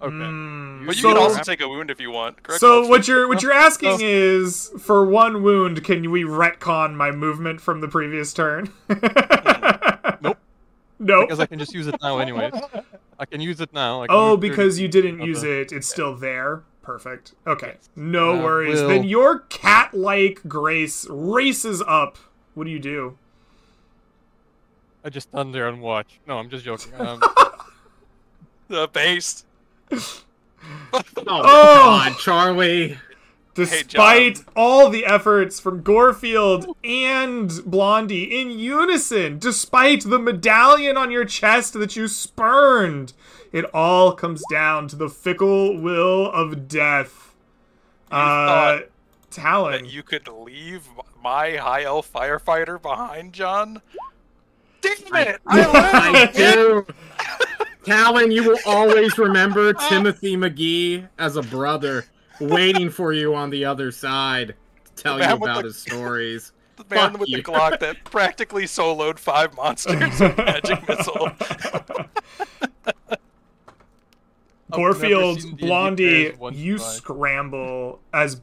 Okay. But you so, can also take a wound if you want. Correct? so Monster? what you're asking is, for 1 wound, can we retcon my movement from the previous turn? Nope. Nope. Because I can just use it now anyways. I can use it now. I can Oh, move because 30 you didn't feet use of it. It's still there. Perfect. Okay. No Uh, worries. Will- Then your cat-like grace races up. What do you do? I just stand there and watch. No, I'm just joking. The base. Oh, God, Charlie. Despite all the efforts from Gorefield and Blondie in unison, despite the medallion on your chest that you spurned, it all comes down to the fickle will of death. thought Talon. That you could leave my high elf firefighter behind, John? Damn it! I do. Talon, you will always remember Timothy McGee as a brother waiting for you on the other side to tell The you man with about the- his stories. The man Fuck with you. the Glock that practically soloed 5 monsters with magic missile. never Gorefield, seen D&D Blondie, players once you try. scramble as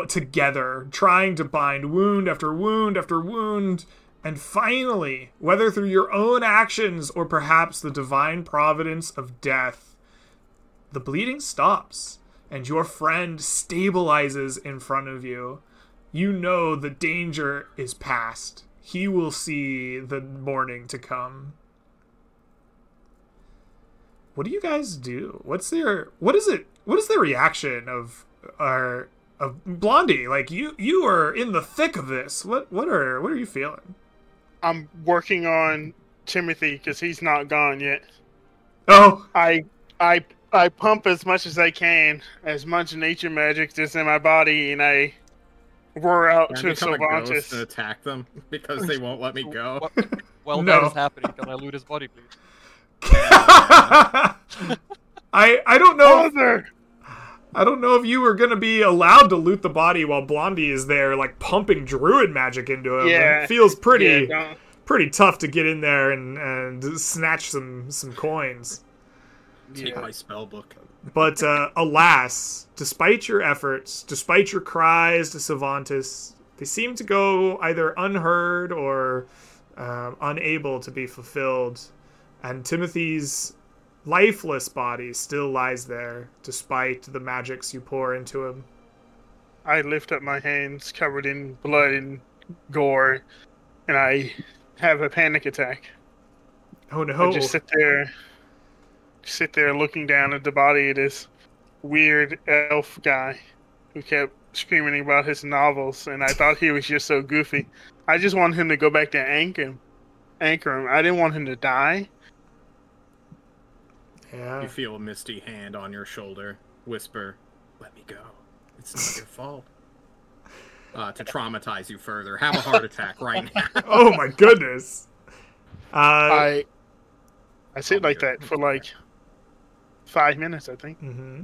together, trying to bind wound after wound after wound, And finally, whether through your own actions or perhaps the divine providence of death, the bleeding stops and your friend stabilizes in front of you. You know the danger is past. He will see the morning to come. What do you guys do? What is the reaction of Blondie? Like you are in the thick of this. What are you feeling? I'm working on Timothy because he's not gone yet. Oh, I pump as much as I can, as much nature magic that's in my body, and I roar out to Sylvantis to attack them because they won't let me go. Well, No. that is happening. Can I loot his body, please? I don't know. Father! I don't know if you were gonna be allowed to loot the body while Blondie is there, like pumping druid magic into him. Yeah. It feels pretty Yeah, pretty tough to get in there and snatch some coins. Take my spell book. But alas, despite your efforts, despite your cries to Sylvantis, they seem to go either unheard or unable to be fulfilled. And Timothy's lifeless body still lies there, despite the magics you pour into him. I lift up my hands covered in blood and gore, and I have a panic attack. Oh no! I just sit there looking down at the body of this weird elf guy who kept screaming about his novels, and I thought he was just so goofy. I just wanted him to go back to anchor him. I didn't want him to die. Yeah. You feel a misty hand on your shoulder. Whisper, "Let me go. It's not your fault." To traumatize you further. Have a heart attack right now. Oh my goodness! I sit like that for like 5 minutes, I think. Mm-hmm.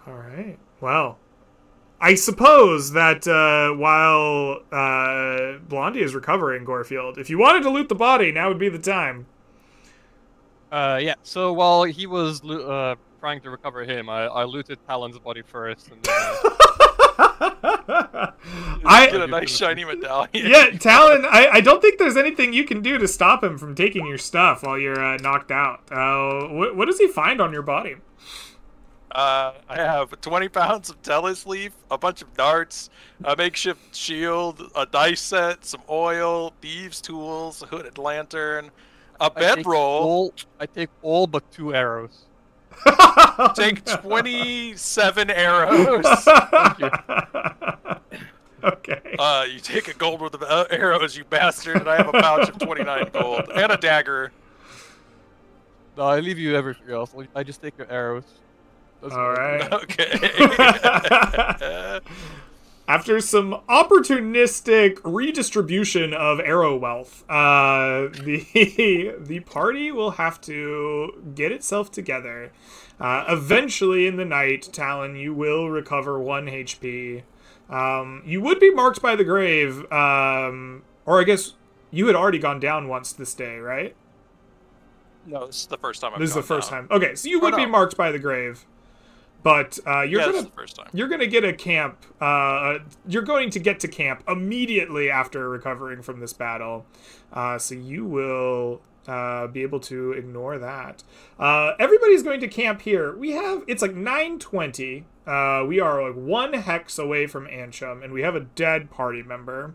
All right. Well, I suppose that while Blondie is recovering, Gorefield, if you wanted to loot the body, now would be the time. Yeah. So while he was trying to recover him, I looted Talon's body first, and then, Get a nice shiny medallion. Yeah, Talon, I don't think there's anything you can do to stop him from taking your stuff while you're knocked out. What does he find on your body? I have 20 pounds of Tellus leaf, a bunch of darts, a makeshift shield, a dice set, some oil, thieves' tools, a hooded lantern, a bedroll. I take all but 2 arrows. Take 27 arrows. Thank you. Okay. You take a gold worth of arrows, you bastard, and I have a pouch of 29 gold and a dagger. No, I leave you everything else. I just take your arrows. That's All good. right. Okay. After some opportunistic redistribution of arrow wealth, the party will have to get itself together. Eventually in the night, Talon, you will recover 1 HP. You would be marked by the grave, or I guess you had already gone down once this day, right? No, this is the first time I've This is the gone first down. time. Okay, so you would be no. marked by the grave. But you're Yeah, this gonna is the first time. you're gonna get a camp. You're going to get to camp immediately after recovering from this battle, so you will be able to ignore that. Everybody's going to camp here. It's like 9:20. We are like 1 hex away from Ansham, and we have a dead party member.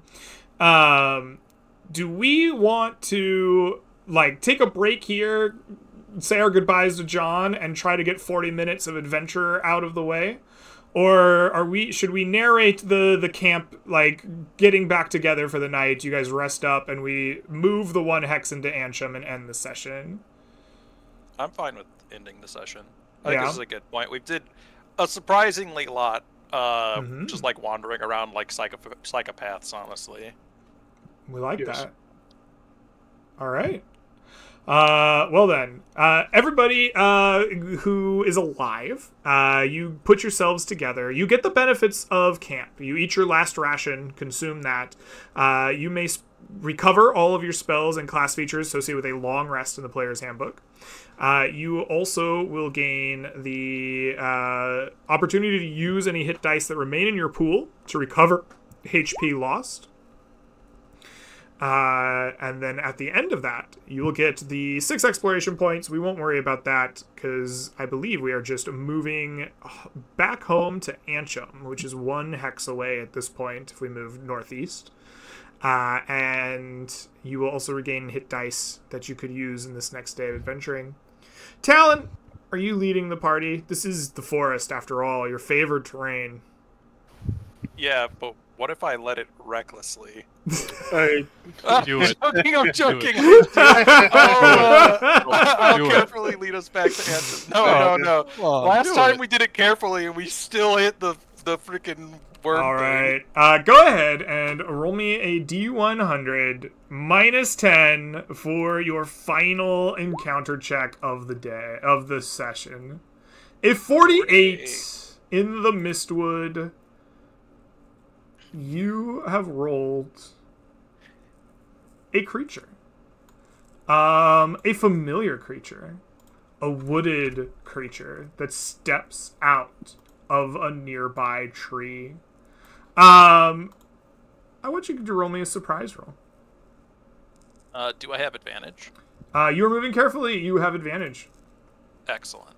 Do we want to like take a break here? Say our goodbyes to John and try to get 40 minutes of adventure out of the way? Or should we narrate the camp, like getting back together for the night, you guys rest up, and we move the 1 hex into Ansham and end the session? I'm fine with ending the session. I Yeah. think this is a good point. We did a surprisingly lot, Mhm. just like wandering around like psychopaths, honestly. We like Yes. that. All right. Well then, everybody who is alive, you put yourselves together. You get the benefits of camp. You eat your last ration, consume that. You may recover all of your spells and class features associated with a long rest in the player's handbook. You also will gain the opportunity to use any hit dice that remain in your pool to recover HP lost. And then at the end of that, you will get the 6 exploration points. We won't worry about that because I believe we are just moving back home to Anchum, which is 1 hex away at this point if we move northeast. And you will also regain hit dice that you could use in this next day of adventuring. Talon, are you leading the party? This is the forest, after all, your favored terrain. Yeah, but what if I let it recklessly? I Do it. I'm joking. Do I'll Do it. carefully lead us back to Anthem. No. Last time we did it carefully and we still hit the freaking worm. All right. Go ahead and roll me a D100 minus 10 for your final encounter check of the day, of the session. A 48 in the Mistwood. You have rolled a creature. A familiar creature. A wooded creature that steps out of a nearby tree. I want you to roll me a surprise roll. Do I have advantage? You're moving carefully. You have advantage. Excellent.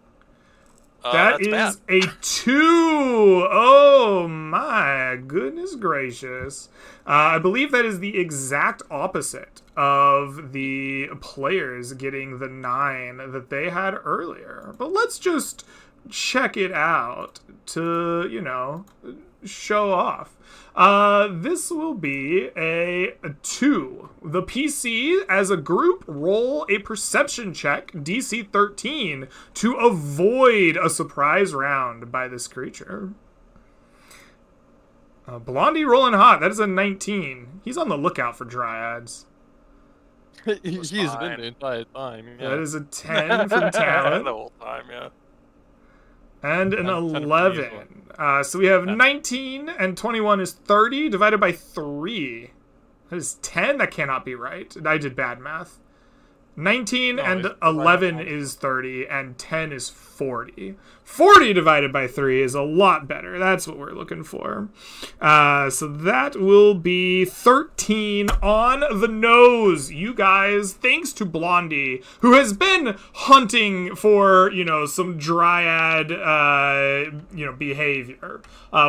That that's is bad. a 2. Oh my goodness gracious. I believe that is the exact opposite of the players getting the 9 that they had earlier. But let's just check it out to, you know, show off. This will be a 2. The PC, as a group, roll a perception check, DC 13, to avoid a surprise round by this creature. Blondie rolling hot. That is a 19. He's on the lookout for dryads. He's been the entire time. Yeah. That is a 10 from Talon. The whole time, yeah. And an 10 for me as 11. So we have 19 and 21 is 30 divided by 3. That is 10? That cannot be right. I did bad math. 19 No, and it's 11 right. is 30 and 10 is 40. 40 divided by 3 is a lot better. That's what we're looking for. So that will be 13 on the nose. You guys, thanks to Blondie, who has been hunting for, you know, some dryad, behavior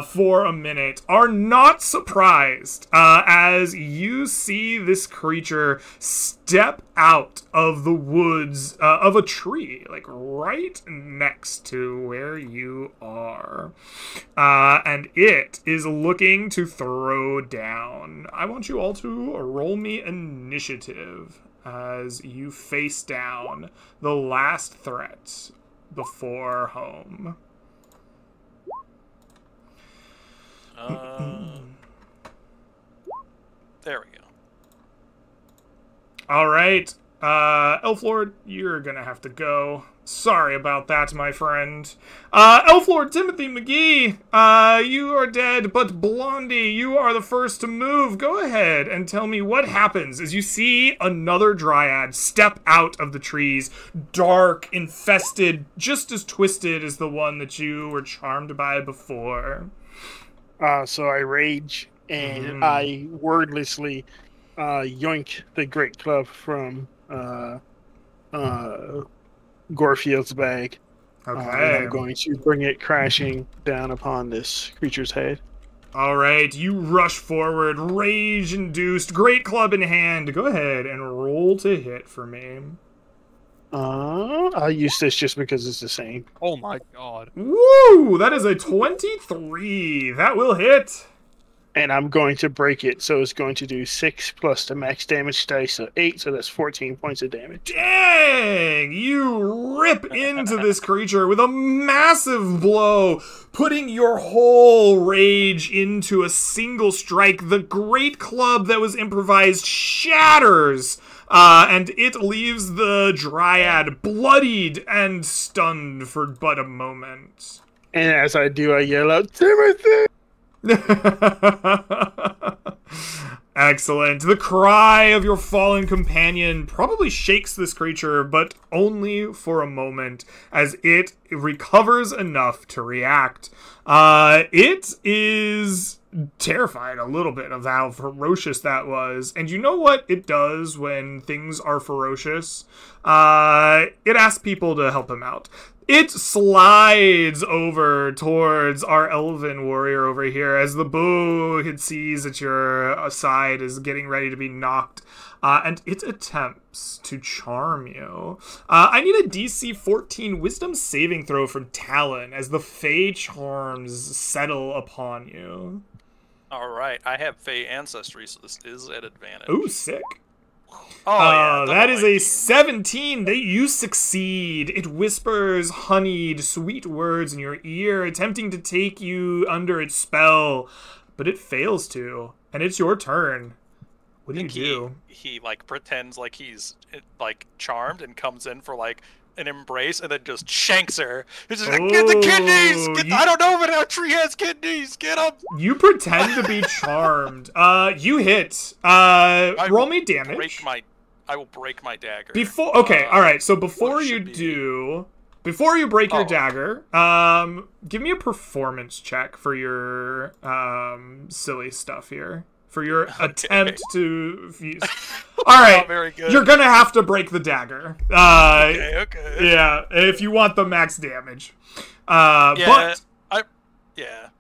for a minute, are not surprised as you see this creature step out of the woods of a tree, like right next to where you are. And it is looking to throw down. I want you all to roll me initiative as you face down the last threat before home. There we go. All right. Elflord, you're gonna have to go. Sorry about that, my friend. Elflord Timothy McGee, you are dead, but Blondie, you are the first to move. Go ahead and tell me what happens as you see another dryad step out of the trees, dark, infested, just as twisted as the one that you were charmed by before. So I rage and I wordlessly yoink the great club from Gorfield's bag. And Okay. I'm going to bring it crashing down upon this creature's head. All right, you rush forward, rage-induced, great club in hand. Go ahead and roll to hit for me. I'll use this just because it's the same. Oh my god. Woo! That is a 23. That will hit. And I'm going to break it, so it's going to do 6 plus the max damage dice, so 8, so that's 14 points of damage. Dang! You rip into this creature with a massive blow, putting your whole rage into a single strike. The great club that was improvised shatters, and it leaves the dryad bloodied and stunned for but a moment. And as I do, I yell out, Timothy! Excellent. The cry of your fallen companion probably shakes this creature, but only for a moment, as it recovers enough to react. It is terrified a little bit of how ferocious that was. And you know what it does when things are ferocious? It asks people to help him out. It slides over towards our elven warrior over here as the bow it sees at your side is getting ready to be knocked. And it attempts to charm you. I need a DC 14 Wisdom saving throw from Talon as the Fey charms settle upon you. All right, I have Fey ancestry, so this is at advantage. Ooh, sick. Oh, yeah, that is a 19. 17. You succeed. It whispers honeyed, sweet words in your ear, attempting to take you under its spell, but it fails to, and it's your turn. What do you do? He like pretends like he's like charmed and comes in for like an embrace and then just shanks her. He's just like, get the kidneys! I don't know, but our tree has kidneys! Get them! You pretend to be charmed. You hit. Roll me damage. I will break my dagger. Okay, alright, so before you break your dagger, give me a performance check for your silly stuff here. For your attempt to fuse. Alright, you're gonna have to break the dagger. Okay. Yeah, if you want the max damage. Yeah, but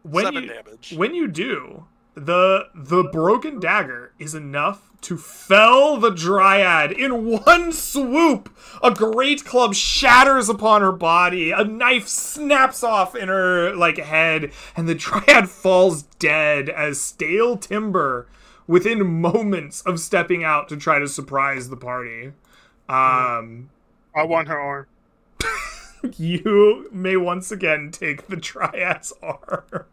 7 damage. When you do, the broken dagger is enough to fell the Dryad in one swoop. A great club shatters upon her body. A knife snaps off in her head, and the Dryad falls dead as stale timber within moments of stepping out to try to surprise the party. I want her arm. You may once again take the Dryad's arm.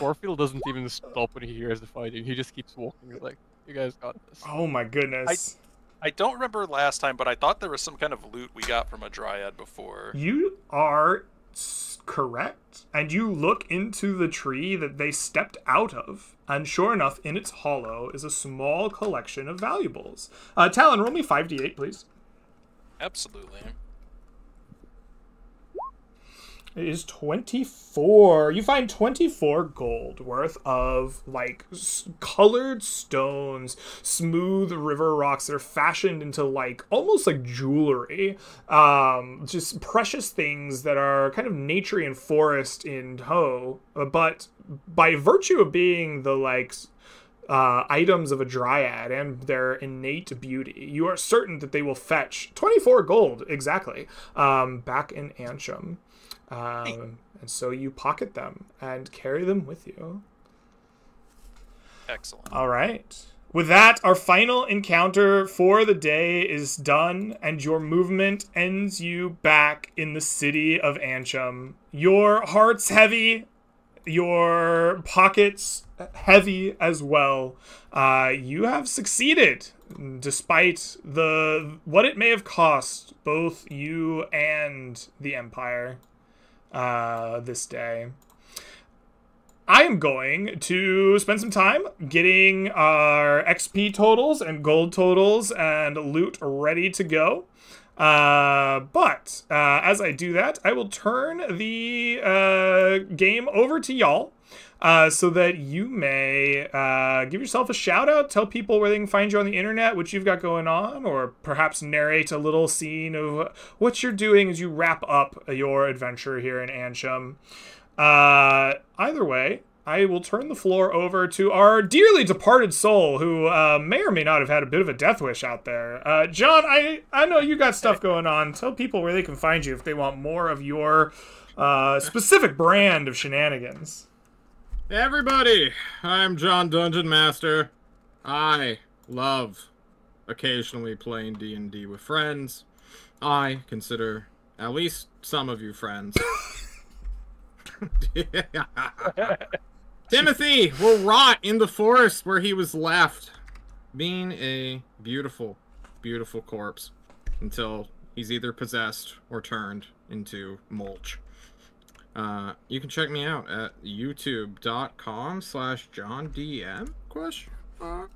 Warfield doesn't even stop when he hears the fighting. He just keeps walking. He's like, you guys got this. Oh my goodness. I don't remember last time, but I thought there was some kind of loot we got from a Dryad before. You are correct. And you look into the tree that they stepped out of. And sure enough, in its hollow is a small collection of valuables. Talon, roll me 5d8, please. Absolutely. It is 24. You find 24 gold worth of, colored stones, smooth river rocks that are fashioned into, almost like jewelry. Just precious things that are kind of naturey and forest in tow. But by virtue of being the, items of a Dryad and their innate beauty, you are certain that they will fetch 24 gold, exactly, back in Antrim. And so you pocket them and carry them with you. Excellent. All right. With that, our final encounter for the day is done, and your movement ends you back in the city of Antrim. Your heart's heavy, your pockets heavy as well. You have succeeded, despite what it may have cost both you and the Empire. This day. I am going to spend some time getting our XP totals and gold totals and loot ready to go. But as I do that, I will turn the game over to y'all so that you may give yourself a shout out, tell people where they can find you on the internet, what you've got going on, or perhaps narrate a little scene of what you're doing as you wrap up your adventure here in Antrim. Either way, I will turn the floor over to our dearly departed soul who may or may not have had a bit of a death wish out there. John, I know you got stuff going on. Tell people where they can find you if they want more of your specific brand of shenanigans. Everybody, I'm John Dungeon Master. I love occasionally playing D&D with friends. I consider at least some of you friends. Timothy will rot in the forest where he was left, being a beautiful, beautiful corpse until he's either possessed or turned into mulch. You can check me out at youtube.com/JohnDM? I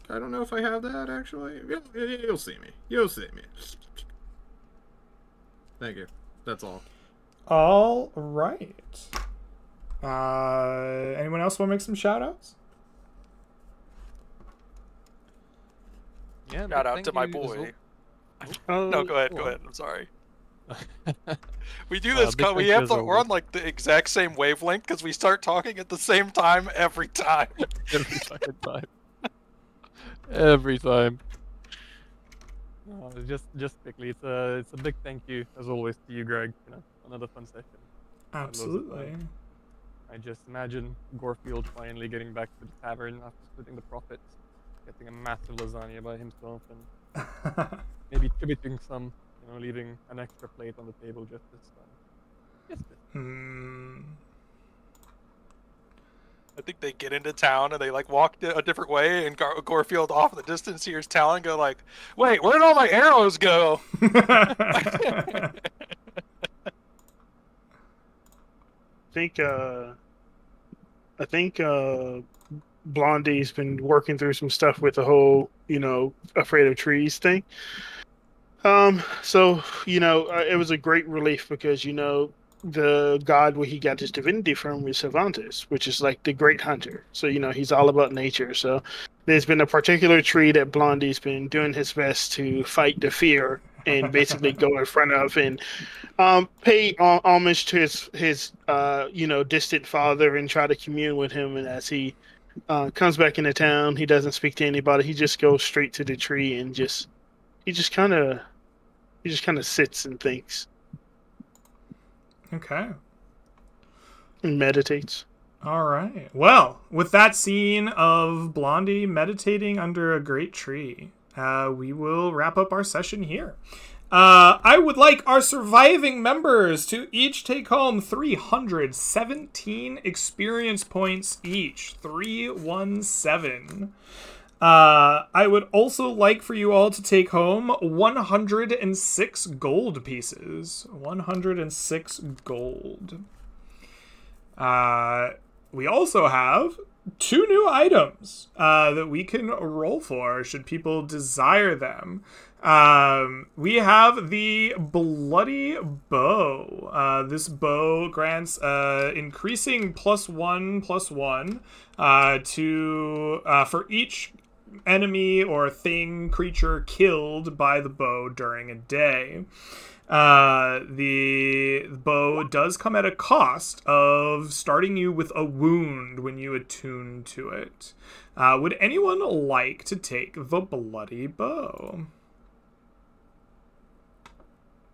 don't know if I have that, actually. You'll see me. You'll see me. Thank you. That's all. All right. Anyone else want to make some shout-outs? Yeah, Shout out thank to my you as boy. Oh, No, go ahead. Go cool. ahead. I'm sorry. We do this. big We thank you have as we're on always. like the exact same wavelength because we start talking at the same time every time. Every fucking time. Every time. Just quickly, it's a big thank you as always to you, Greg. You know, another fun session. Absolutely. I just imagine Gorefield finally getting back to the tavern after splitting the profits, getting a massive lasagna by himself, and maybe tributing some, you know, leaving an extra plate on the table just this time. Just this. I think they get into town and they like walk a different way, and Gorefield off in the distance hears Talon go like, "Wait, where did all my arrows go?" I think Blondie's been working through some stuff with the whole, afraid of trees thing. So, it was a great relief because, the god where he got his divinity from was Cervantes, which is like the great hunter. So, he's all about nature. So there's been a particular tree that Blondie's been doing his best to fight the fear and basically go in front of and pay homage to his distant father and try to commune with him. And as he comes back into town, he doesn't speak to anybody. He just goes straight to the tree and he just kind of sits and thinks. Okay. And meditates. All right. Well, with that scene of Blondie meditating under a great tree, we will wrap up our session here. I would like our surviving members to each take home 317 experience points each. 317. I would also like for you all to take home 106 gold pieces. 106 gold. We also have 2 new items that we can roll for should people desire them. We have the Bloody Bow. This bow grants increasing +1/+1 for each enemy or thing, creature killed by the bow during a day. The bow does come at a cost of starting you with a wound when you attune to it. Would anyone like to take the Bloody Bow?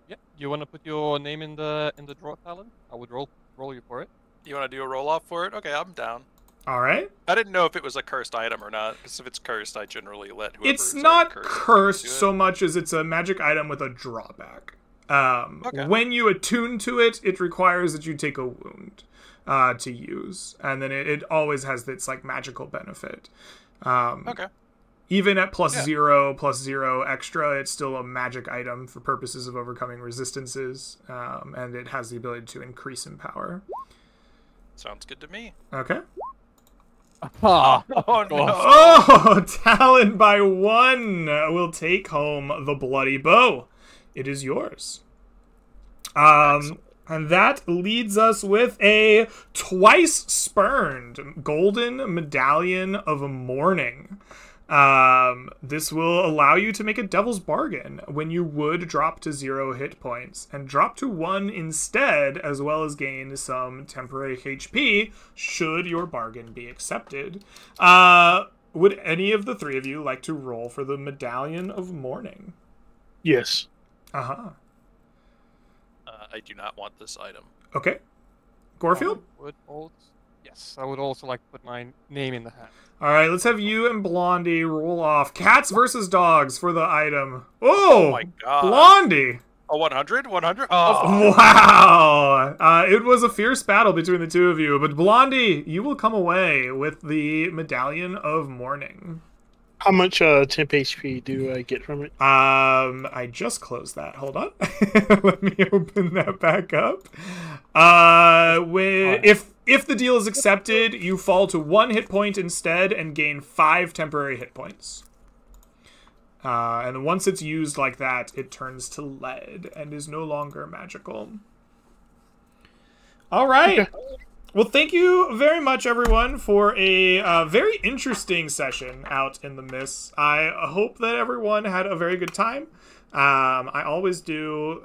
Yeah, you want to put your name in the draw, Talon? I would roll you for it. You want to do a roll off for it? Okay, I'm down. All right. I didn't know if it was a cursed item or not, because if it's cursed, I generally let whoever. It's not cursed so much as it's a magic item with a drawback. Okay. When you attune to it, it requires that you take a wound to use, and then it always has this like magical benefit. Okay. Even at +0/+0 extra, it's still a magic item for purposes of overcoming resistances, and it has the ability to increase in power. Sounds good to me. Okay. Ah, Oh no! Oh, Talon by 1 will take home the Bloody Bow. It is yours. And that leads us with a twice spurned golden medallion of mourning. This will allow you to make a devil's bargain when you would drop to 0 hit points and drop to 1 instead, as well as gain some temporary HP should your bargain be accepted. Would any of the 3 of you like to roll for the medallion of mourning? Yes. Uh-huh. I do not want this item. Okay. Gorefield? I would also like to put my name in the hat. All right, let's have you and Blondie roll off. Cats versus dogs for the item. Oh my God. Blondie! A 100? 100? Oh. Wow! It was a fierce battle between the 2 of you, but Blondie, you will come away with the Medallion of Mourning. How much temp HP do I get from it? I just closed that. Hold on. Let me open that back up. If the deal is accepted, you fall to 1 hit point instead and gain 5 temporary hit points. And once it's used like that, it turns to lead and is no longer magical. All right. Well, thank you very much, everyone, for a very interesting session out in the mists. I hope that everyone had a very good time. I always do,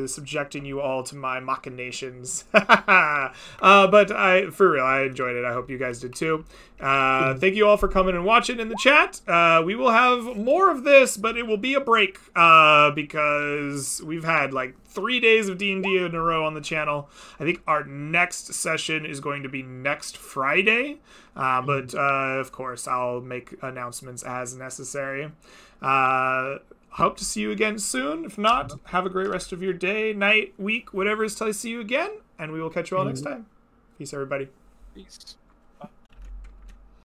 subjecting you all to my machinations. But for real, I enjoyed it. I hope you guys did too. Thank you all for coming and watching in the chat. We will have more of this, but it will be a break, because we've had like 3 days of D&D in a row on the channel. I think our next session is going to be next Friday. But of course, I'll make announcements as necessary. Hope to see you again soon. If not, have a great rest of your day, night, week, whatever is till I see you again. And we will catch you all next time. Peace, everybody. Peace.